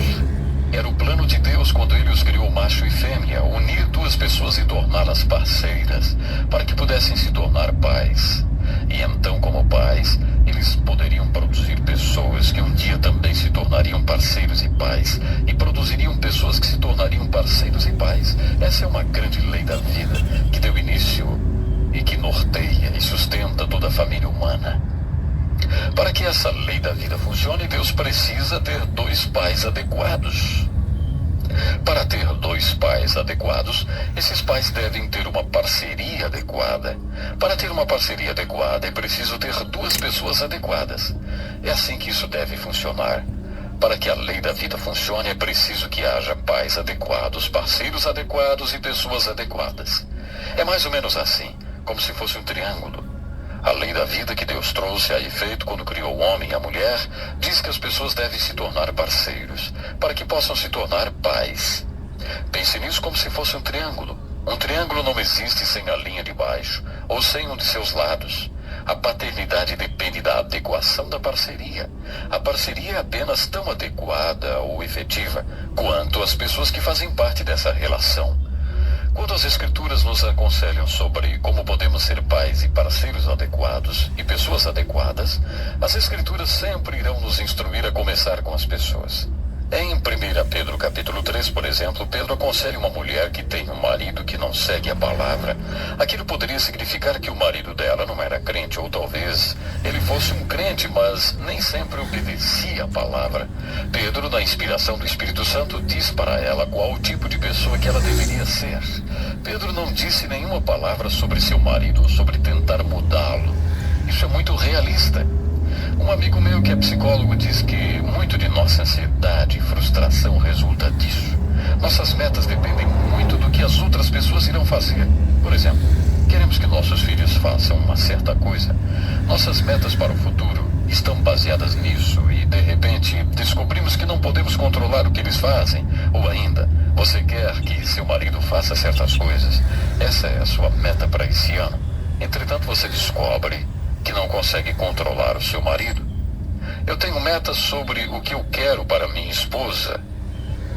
Era o plano de Deus quando ele os criou macho e fêmea, unir duas pessoas e torná-las parceiras, para que pudessem se tornar pais. E então, como pais, eles poderiam produzir pessoas que um dia também se tornariam parceiros e pais, e produziriam pessoas que se tornariam parceiros e pais. Essa é uma grande lei da vida que deu início e que norteia e sustenta toda a família humana. Para que essa lei da vida funcione, Deus precisa ter dois pais adequados. Para ter dois pais adequados, esses pais devem ter uma parceria adequada. Para ter uma parceria adequada, é preciso ter duas pessoas adequadas. É assim que isso deve funcionar. Para que a lei da vida funcione, é preciso que haja pais adequados, parceiros adequados e pessoas adequadas. É mais ou menos assim, como se fosse um triângulo. A lei da vida que Deus trouxe a efeito quando criou o homem e a mulher diz que as pessoas devem se tornar parceiros, para que possam se tornar pais. Pense nisso como se fosse um triângulo. Um triângulo não existe sem a linha de baixo, ou sem um de seus lados. A paternidade depende da adequação da parceria. A parceria é apenas tão adequada ou efetiva quanto as pessoas que fazem parte dessa relação. Quando as Escrituras nos aconselham sobre como podemos ser pais e parceiros adequados e pessoas adequadas, as Escrituras sempre irão nos instruir a começar com as pessoas. Em 1 Pedro capítulo 3, por exemplo, Pedro aconselha uma mulher que tem um marido que não segue a palavra. Aquilo poderia significar que o marido dela não era crente, ou talvez ele fosse um crente, mas nem sempre obedecia a palavra. Pedro, na inspiração do Espírito Santo, diz para ela qual o tipo de pessoa que ela deveria ser. Pedro não disse nenhuma palavra sobre seu marido ou sobre tentar mudá-lo. Isso é muito realista. Um amigo meu que é psicólogo diz que muito de nossa ansiedade e frustração resulta disso. Nossas metas dependem muito do que as outras pessoas irão fazer. Por exemplo, queremos que nossos filhos façam uma certa coisa. Nossas metas para o futuro estão baseadas nisso e, de repente, descobrimos que não podemos controlar o que eles fazem. Ou ainda, você quer que seu marido faça certas coisas. Essa é a sua meta para esse ano. Entretanto, você descobre que não consegue controlar o seu marido. Eu tenho metas sobre o que eu quero para minha esposa,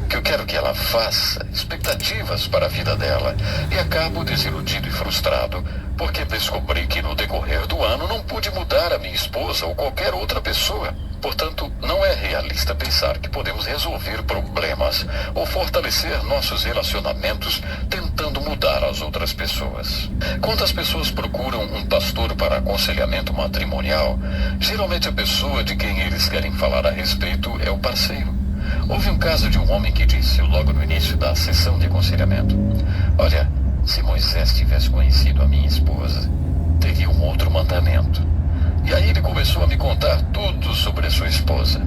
que eu quero que ela faça, expectativas para a vida dela, e acabo desiludido e frustrado, porque descobri que no decorrer do ano não pude mudar a minha esposa ou qualquer outra pessoa. Portanto, não é realista pensar que podemos resolver problemas ou fortalecer nossos relacionamentos tentando mudar as outras pessoas. Quando as pessoas procuram um pastor para aconselhamento matrimonial, geralmente a pessoa de quem eles querem falar a respeito é o parceiro. Houve um caso de um homem que disse, logo no início da sessão de aconselhamento: olha, se Moisés tivesse conhecido a minha esposa, teria um outro mandamento. E aí ele começou a me contar tudo sobre a sua esposa.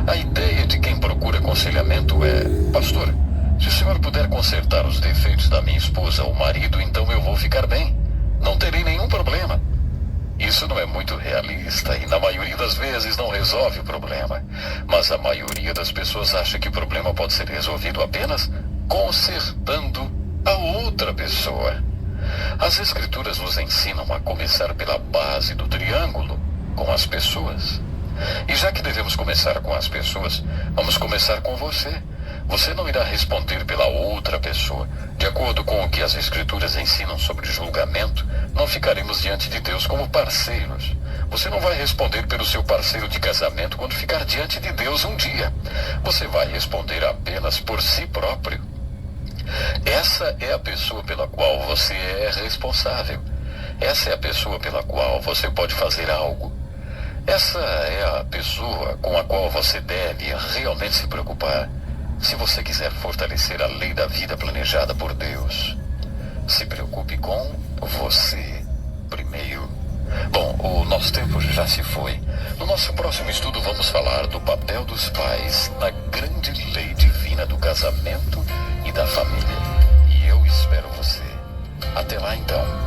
A ideia de quem procura aconselhamento é: pastor, se o senhor puder consertar os defeitos da minha esposa ou marido, então eu vou ficar bem. Não terei nenhum problema. Isso não é muito realista e na maioria das vezes não resolve o problema. Mas a maioria das pessoas acha que o problema pode ser resolvido apenas consertando a outra pessoa. As Escrituras nos ensinam a começar pela base do triângulo, com as pessoas. E já que devemos começar com as pessoas, vamos começar com você. Você não irá responder pela outra pessoa. De acordo com o que as Escrituras ensinam sobre julgamento, não ficaremos diante de Deus como parceiros. Você não vai responder pelo seu parceiro de casamento quando ficar diante de Deus um dia. Você vai responder apenas por si próprio. Essa é a pessoa pela qual você é responsável. Essa é a pessoa pela qual você pode fazer algo. Essa é a pessoa com a qual você deve realmente se preocupar. Se você quiser fortalecer a lei da vida planejada por Deus, se preocupe com você primeiro. Bom, o nosso tempo já se foi. No nosso próximo estudo vamos falar do papel dos pais na grande lei divina do casamento e da família. E eu espero você. Até lá então.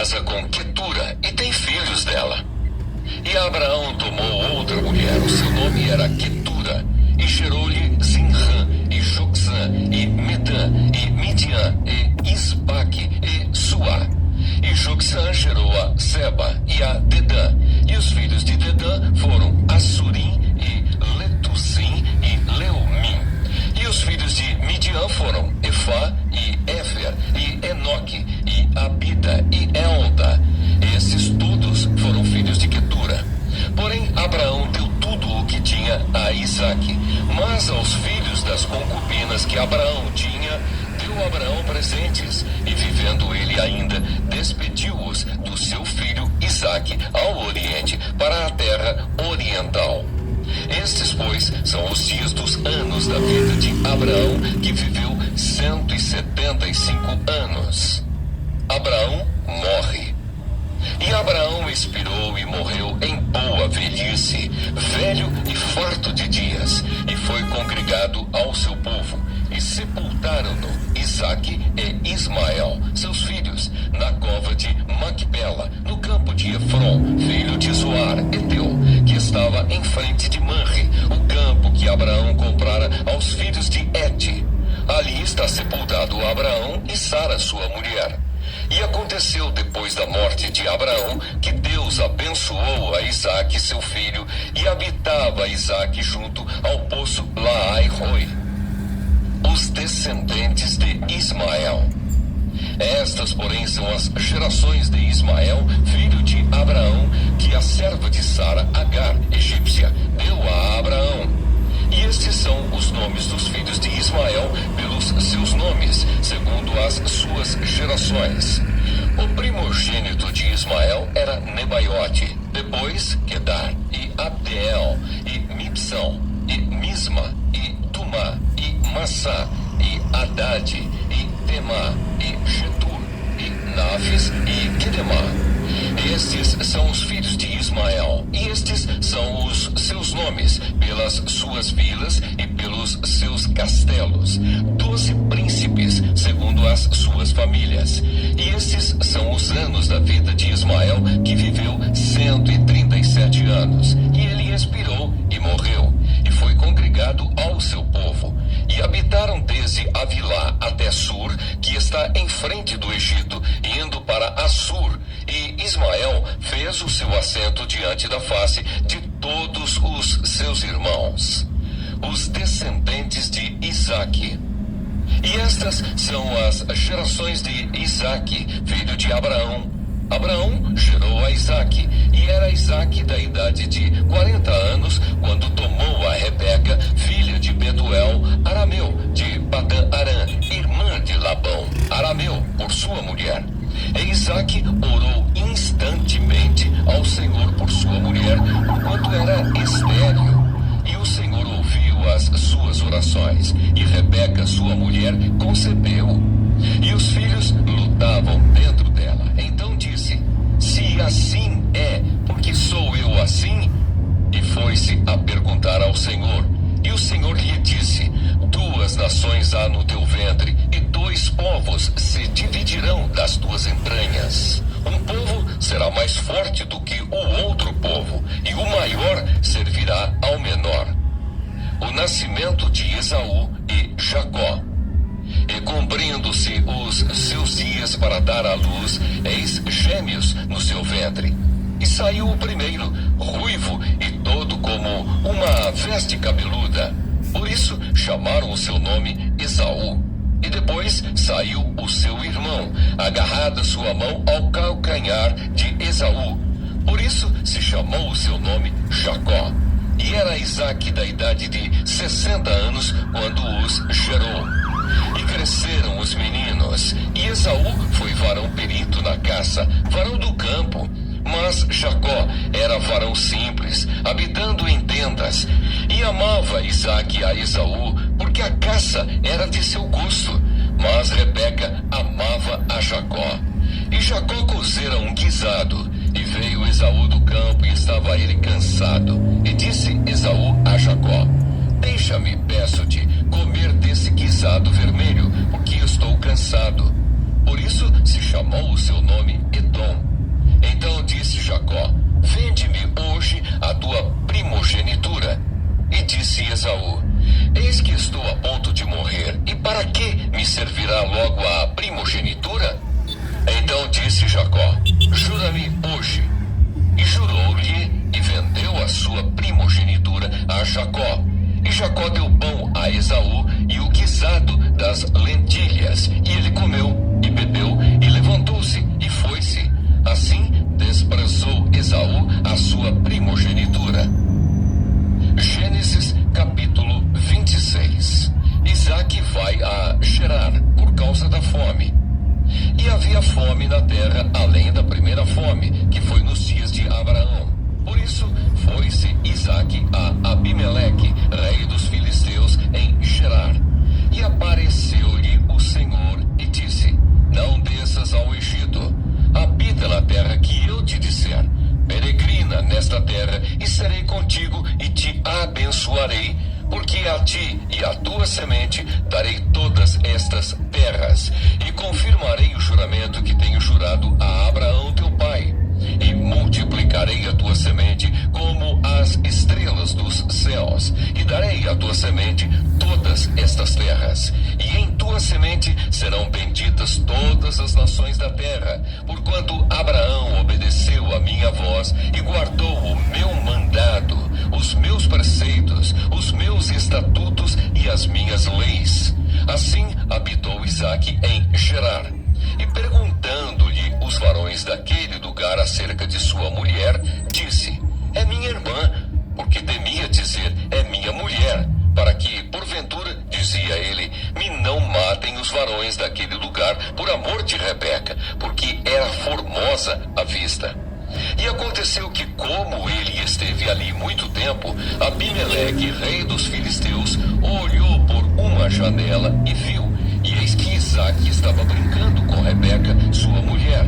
casa com Quetura e tem filhos dela. E Abraão tomou outra mulher, o seu nome era Quetura, e gerou-lhe Zinrã, e Joksã, e Medã, e Midian, e Isbaque, e Suá. E Joksã gerou a Seba e a Dedã. E os filhos de Dedã foram Assurim, e Letuzim, e Leumim. E os filhos de Midian foram Efá, e Éfer, e Enoque, e Abida, e Elda. Esses todos foram filhos de Quetura. Porém, Abraão deu tudo o que tinha a Isaque. Mas aos filhos das concubinas que Abraão tinha, deu Abraão presentes. E vivendo ele ainda, despediu-os do seu filho Isaque ao oriente, para a terra oriental. Estes, pois, são os dias dos anos da vida de Abraão, que viveu 175 anos. Abraão morre. E Abraão expirou e morreu em boa velhice, velho e farto de dias, e foi congregado ao seu povo, e sepultaram-no Isaque e Ismael, seus filhos, na cova de Macpela, no campo de Efron, filho de Zoar, Eteu, que estava em frente de Manre, o campo que Abraão comprara aos filhos de Et. Ali está sepultado Abraão e Sara, sua mulher. E aconteceu depois da morte de Abraão que Deus abençoou a Isaque, seu filho, e habitava Isaque junto ao poço Laai-Roi. Os descendentes de Ismael. Estas, porém, são as gerações de Ismael, filho de Abraão, que a serva de Sara, Agar, egípcia, deu a Abraão. E estes são os nomes dos filhos de Ismael, pelos seus nomes, segundo as suas gerações. O primogênito de Ismael era Nebaiote, depois Quedar, e Abdeel, e Mibsão, e Misma, e Dumá, e Massá, e Haddad, e Temá, e Getur, e Nafis, e Quedemá. Estes são os filhos de Ismael, e estes são os seus nomes, pelas suas vilas e pelos seus castelos, 12 príncipes, segundo as suas famílias. E estes são os anos da vida de Ismael, que viveu 137 anos. E ele expirou e morreu, e foi congregado ao seu povo. E habitaram desde Avilá até Sur, que está em frente do Egito, indo para Assur. E Ismael fez o seu assento diante da face de todos os seus irmãos, os descendentes de Isaque. E estas são as gerações de Isaque, filho de Abraão. Abraão gerou a Isaque, e era Isaque da idade de 40 anos, quando tomou a Rebeca, filha de Betuel, arameu, de Padã-Arã, irmã de Labão, arameu, por sua mulher. E Isaque orou instantemente ao Senhor por sua mulher, porquanto era estéril. E o Senhor ouviu as suas orações, e Rebeca, sua mulher, concebeu. E os filhos lutavam dentro dela. Então disse: se assim é, porque sou eu assim? E foi-se a perguntar ao Senhor. E o Senhor lhe disse: 2 nações há no teu ventre, e 2 povos se dividirão das tuas entranhas. Um povo será mais forte do que o outro povo, e o maior servirá ao menor. O nascimento de Esaú e Jacó. E cumprindo-se os seus dias para dar à luz, eis gêmeos no seu ventre. E saiu o primeiro, ruivo e todo como uma veste cabeluda. Por isso chamaram o seu nome Esaú. E depois saiu o seu irmão, agarrada sua mão ao calcanhar de Esaú. Por isso se chamou o seu nome Jacó. E era Isaque da idade de 60 anos quando os gerou. E cresceram os meninos, e Esaú foi varão perito na caça, varão do campo. Mas Jacó era varão simples, habitando em tendas. E amava Isaque a Esaú, porque a caça era de seu gosto. Mas Rebeca amava a Jacó. E Jacó cozera um guisado. E veio Esaú do campo, e estava ele cansado. E disse Esaú a Jacó: deixa-me, peço-te, comer desse guisado vermelho, porque estou cansado. Por isso se chamou o seu nome Edom. servirá logo a primogenitura? Então disse Jacó: jura-me hoje. E jurou-lhe e vendeu a sua primogenitura a Jacó. E Jacó deu pão a Esaú e o guisado das lentilhas. E ele comeu e bebeu e levantou-se e foi-se. Assim desprezou Esaú a sua primogenitura. Gênesis capítulo 26. Isaque vai a Gerar por causa da fome. E havia fome na terra, além da primeira fome, que foi nos dias de Abraão. Por isso, foi-se Isaque a Abimeleque, rei dos filisteus, em Gerar. E apareceu-lhe o Senhor e disse: não desças ao Egito, habita na terra que eu te disser. Peregrina nesta terra, e serei contigo e te abençoarei, porque a ti e à tua semente darei todas estas terras, e confirmarei o juramento que tenho jurado a Abraão teu pai, e multiplicarei a tua semente como as estrelas dos céus, e darei à tua semente todas estas terras, e em tua semente serão benditas todas as nações da terra, porquanto Abraão obedeceu a minha voz e guardou o meu mandado, os meus preceitos, os meus estatutos e as minhas leis. Assim habitou Isaque em Gerar. E perguntando-lhe os varões daquele lugar acerca de sua mulher, disse: é minha irmã, porque temia dizer: é minha mulher, para que, porventura, dizia ele, me não matem os varões daquele lugar por amor de Rebeca, porque era formosa à vista. E aconteceu que, como ele esteve ali muito tempo, Abimeleque, rei dos filisteus, olhou por uma janela e viu, e eis que Isaque estava brincando com Rebeca, sua mulher.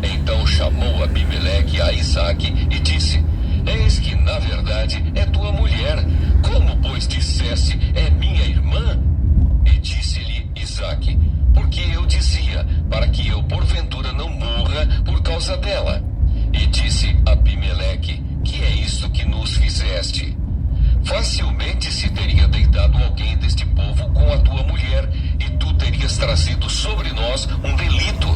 Então chamou Abimeleque a Isaque e disse: eis que, na verdade, é tua mulher. Como, pois, disseste: é minha irmã? E disse-lhe Isaque: porque eu dizia, para que eu porventura não morra por causa dela. E disse Abimeleque: que é isto que nos fizeste? Facilmente se teria deitado alguém deste povo com a tua mulher, e tu terias trazido sobre nós um delito.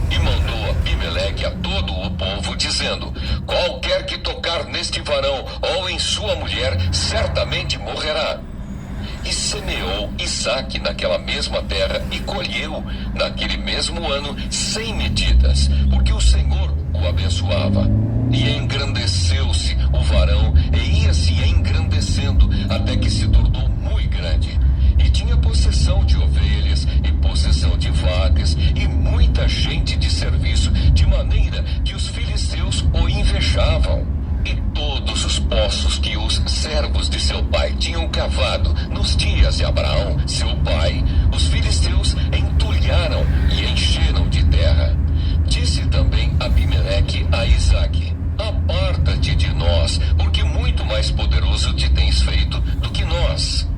E mandou Abimeleque a todo o povo, dizendo: qualquer que tocar neste varão ou em sua mulher, certamente morrerá. E semeou Isaque naquela mesma terra, e colheu naquele mesmo ano 100 medidas, porque o Senhor o abençoava. E engrandeceu-se o varão, e ia-se engrandecendo, até que se tornou muito grande. E tinha possessão de ovelhas, e possessão de vacas, e muita gente de serviço, de maneira que os filisteus o invejavam. E todos os poços que os servos de seu pai tinham cavado nos dias de Abraão, seu pai, os filisteus entulharam e encheram de terra. Disse também Abimeleque a Isaque: aparta-te de nós, porque muito mais poderoso te tens feito do que nós.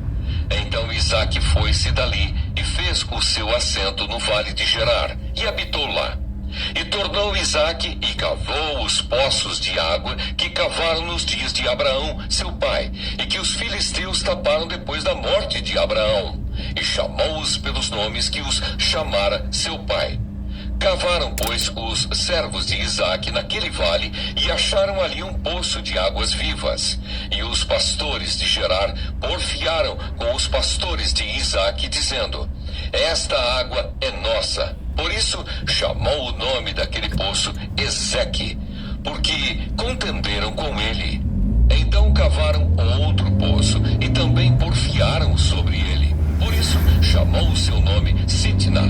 Então Isaque foi-se dali e fez o seu assento no vale de Gerar, e habitou lá. E tornou Isaque e cavou os poços de água que cavaram nos dias de Abraão, seu pai, e que os filisteus taparam depois da morte de Abraão, e chamou-os pelos nomes que os chamara seu pai. Cavaram, pois, os servos de Isaque naquele vale, e acharam ali um poço de águas vivas. E os pastores de Gerar porfiaram com os pastores de Isaque, dizendo: esta água é nossa. Por isso chamou o nome daquele poço Ezeque, porque contenderam com ele. Então cavaram outro poço, e também porfiaram sobre ele. Por isso chamou o seu nome Sitna.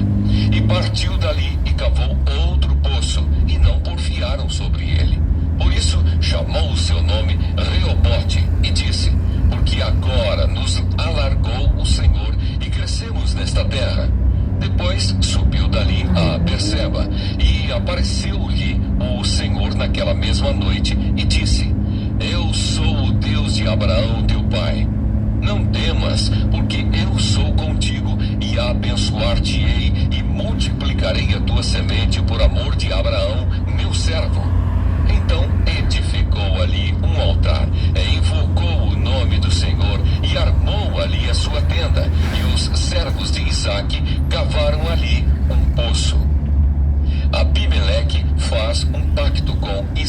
E partiu dali e cavou outro poço, e não porfiaram sobre ele. Por isso chamou o seu nome Reobote, e disse: porque agora nos alargou o Senhor, e crescemos nesta terra. Depois subiu dali a Berseba, e apareceu-lhe o Senhor naquela mesma noite, e disse: eu sou o Deus de Abraão teu pai. Não temas, porque eu sou contigo, e abençoar-te-ei, e multiplicarei a tua semente por amor de Abraão, meu servo. Então edificou ali um altar, e invocou o nome do Senhor, e armou ali a sua tenda. E os servos de Isaque cavaram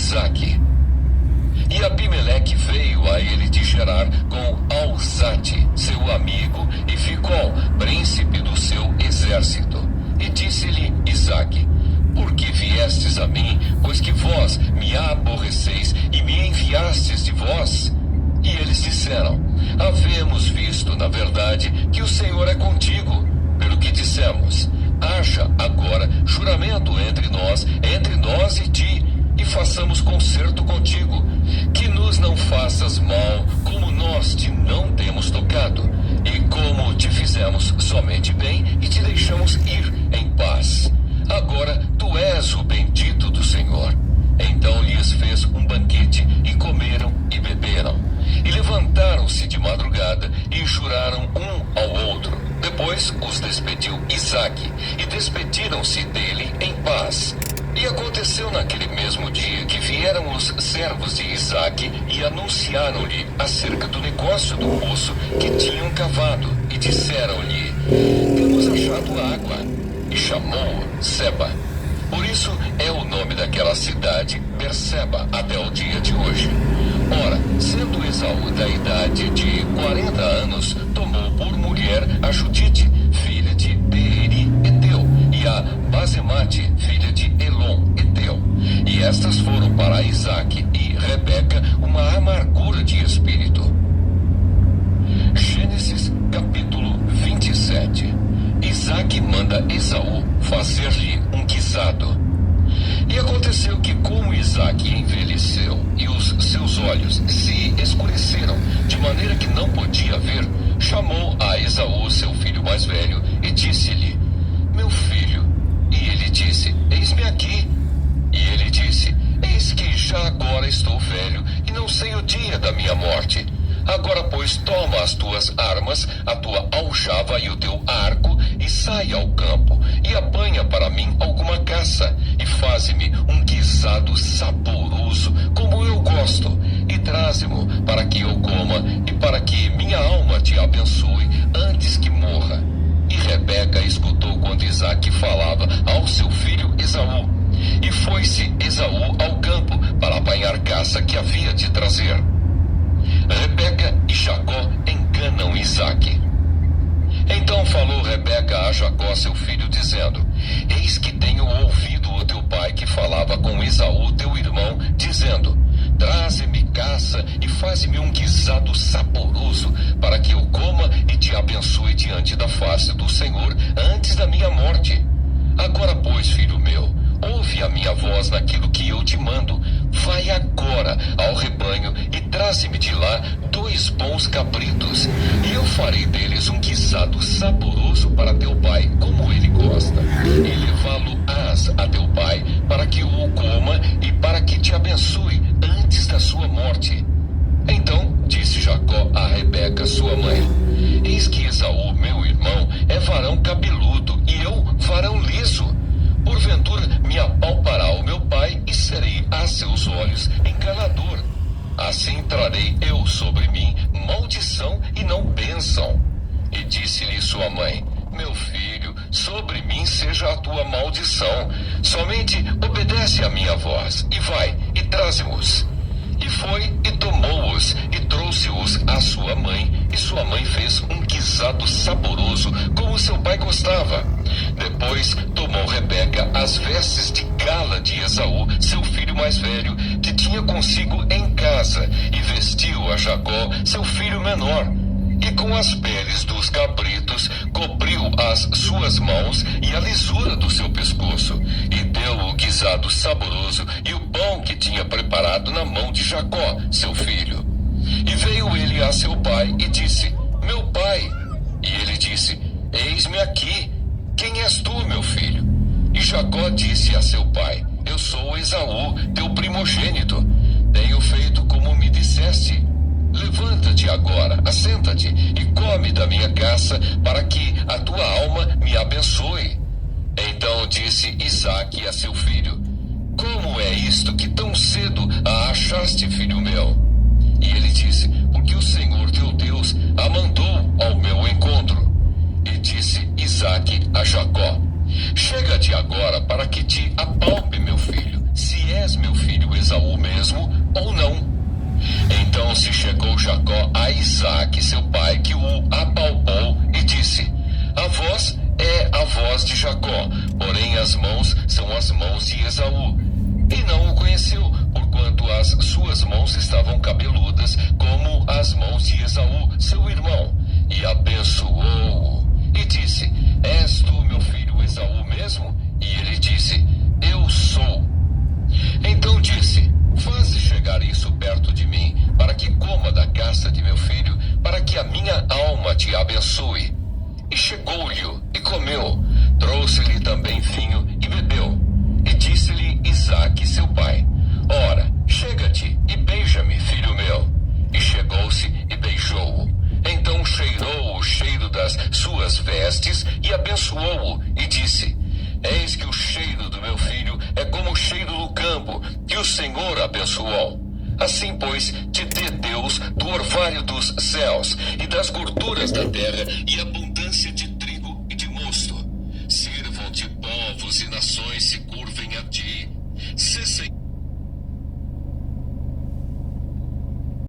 Isaque. E Abimeleque veio a ele de Gerar com Alzate, seu amigo, e Ficol, príncipe do seu exército. E disse-lhe Isaque: por que viestes a mim, pois que vós me aborreceis e me enviastes de vós? E eles disseram: havemos visto, na verdade, que o Senhor é contigo. Pelo que dissemos: haja agora juramento entre nós e ti, e façamos concerto contigo, que nos não faças mal, como nós te não temos tocado, e como te fizemos somente bem e te deixamos ir em paz. Agora tu és o bendito do Senhor. Então lhes fez um banquete, e comeram e beberam. E levantaram-se de madrugada, e juraram um ao outro. Depois os despediu Isaque, e despediram-se dele em paz. E aconteceu naquele mesmo dia que vieram os servos de Isaque e anunciaram-lhe acerca do negócio do poço que tinham cavado, e disseram-lhe: temos achado água. E chamou Seba. Por isso é o nome daquela cidade Berseba até o dia de hoje. Ora, sendo Esaú da idade de 40 anos, tomou por mulher a Judite, filha de Beeri, Eteu, e a Basemate, filha de Elon, Eteu. E estas foram para Isaque e Rebeca uma amargura de espírito. Gênesis capítulo 27. Isaque manda Esaú fazer-lhe um guisado. E aconteceu que, como Isaque envelheceu e os seus olhos se escureceram, de maneira que não podia ver, chamou a Esaú, seu filho mais velho, e disse-lhe: meu filho. E ele disse: eis-me aqui. E ele disse: eis que já agora estou velho, e não sei o dia da minha morte. Agora, pois, toma as tuas armas, a tua aljava e o teu arco, e sai ao campo, e apanha para mim alguma caça, e faze-me um guisado saboroso, como eu gosto, e traze-mo para que eu coma, e para que minha alma te abençoe antes que morra. E Rebeca escutou quando Isaque falava ao seu filho Esaú. E foi-se Esaú ao campo para apanhar caça que havia de trazer. Rebeca e Jacó enganam Isaque. Então falou Rebeca a Jacó, seu filho, dizendo: eis que tenho ouvido o teu pai que falava com Esaú, teu irmão, dizendo: traze-me caça e faze-me um guisado saboroso, para que eu coma e te abençoe diante da face do Senhor antes da minha morte. Agora, pois, filho meu, ouve a minha voz naquilo que eu te mando. Vai agora ao rebanho e traze-me de lá 2 bons cabritos, e eu farei deles um guisado saboroso para teu pai, como ele gosta, e levá-lo-ás a teu pai, para que o coma e para que te abençoe antes da sua morte. Então disse Jacó a Rebeca, sua mãe: eis que Esaú, meu irmão, é varão cabeludo, e eu varão liso. Porventura me apalpará o meu pai, e serei a seus olhos enganador. Assim trarei eu sobre mim maldição e não bênção. E disse-lhe sua mãe: meu filho, sobre mim seja a tua maldição. Somente obedece à minha voz, e vai, e traze-mos. E foi, e tomou-os, e trouxe-os à sua mãe, e sua mãe fez um guisado saboroso, como seu pai gostava. Depois tomou Rebeca as vestes de gala de Esaú, seu filho mais velho, que tinha consigo em casa, e vestiu a Jacó, seu filho menor. E com as peles dos cabritos cobriu as suas mãos e a lisura do seu pescoço, e deu o guisado saboroso e o pão que tinha preparado na mão de Jacó, seu filho. E veio ele a seu pai e disse: meu pai. E ele disse: eis-me aqui. Quem és tu, meu filho? E Jacó disse a seu pai: eu sou Esaú, teu primogênito. Tenho feito como me disseste. Levanta-te agora, assenta-te e come da minha caça, para que a tua alma me abençoe. Então disse Isaque a seu filho: como é isto que tão cedo a achaste, filho meu? E ele disse: porque o Senhor teu Deus a mandou ao meu encontro. E disse Isaque a Jacó: chega-te agora para que te apalpe, meu filho, se és meu filho Esaú, Esaú, e não o conheceu, porquanto as suas mãos estavam cabeludas, como as mãos de Esaú, seu irmão, e abençoou-o, e disse: És tu meu filho Esaú mesmo? E ele disse: Eu sou. Então disse: Faze chegar isso perto de mim, para que coma da caça de meu filho, para que a minha alma te abençoe. E chegou-lhe e comeu. Trouxe-lhe também vinho e bebeu. E disse-lhe Isaque, seu pai: Ora, chega-te e beija-me, filho meu. E chegou-se e beijou-o. Então cheirou o cheiro das suas vestes e abençoou-o, e disse: Eis que o cheiro do meu filho é como o cheiro do campo, que o Senhor abençoou. Assim, pois, te dê Deus do orvalho dos céus e das gorduras da terra, e abundância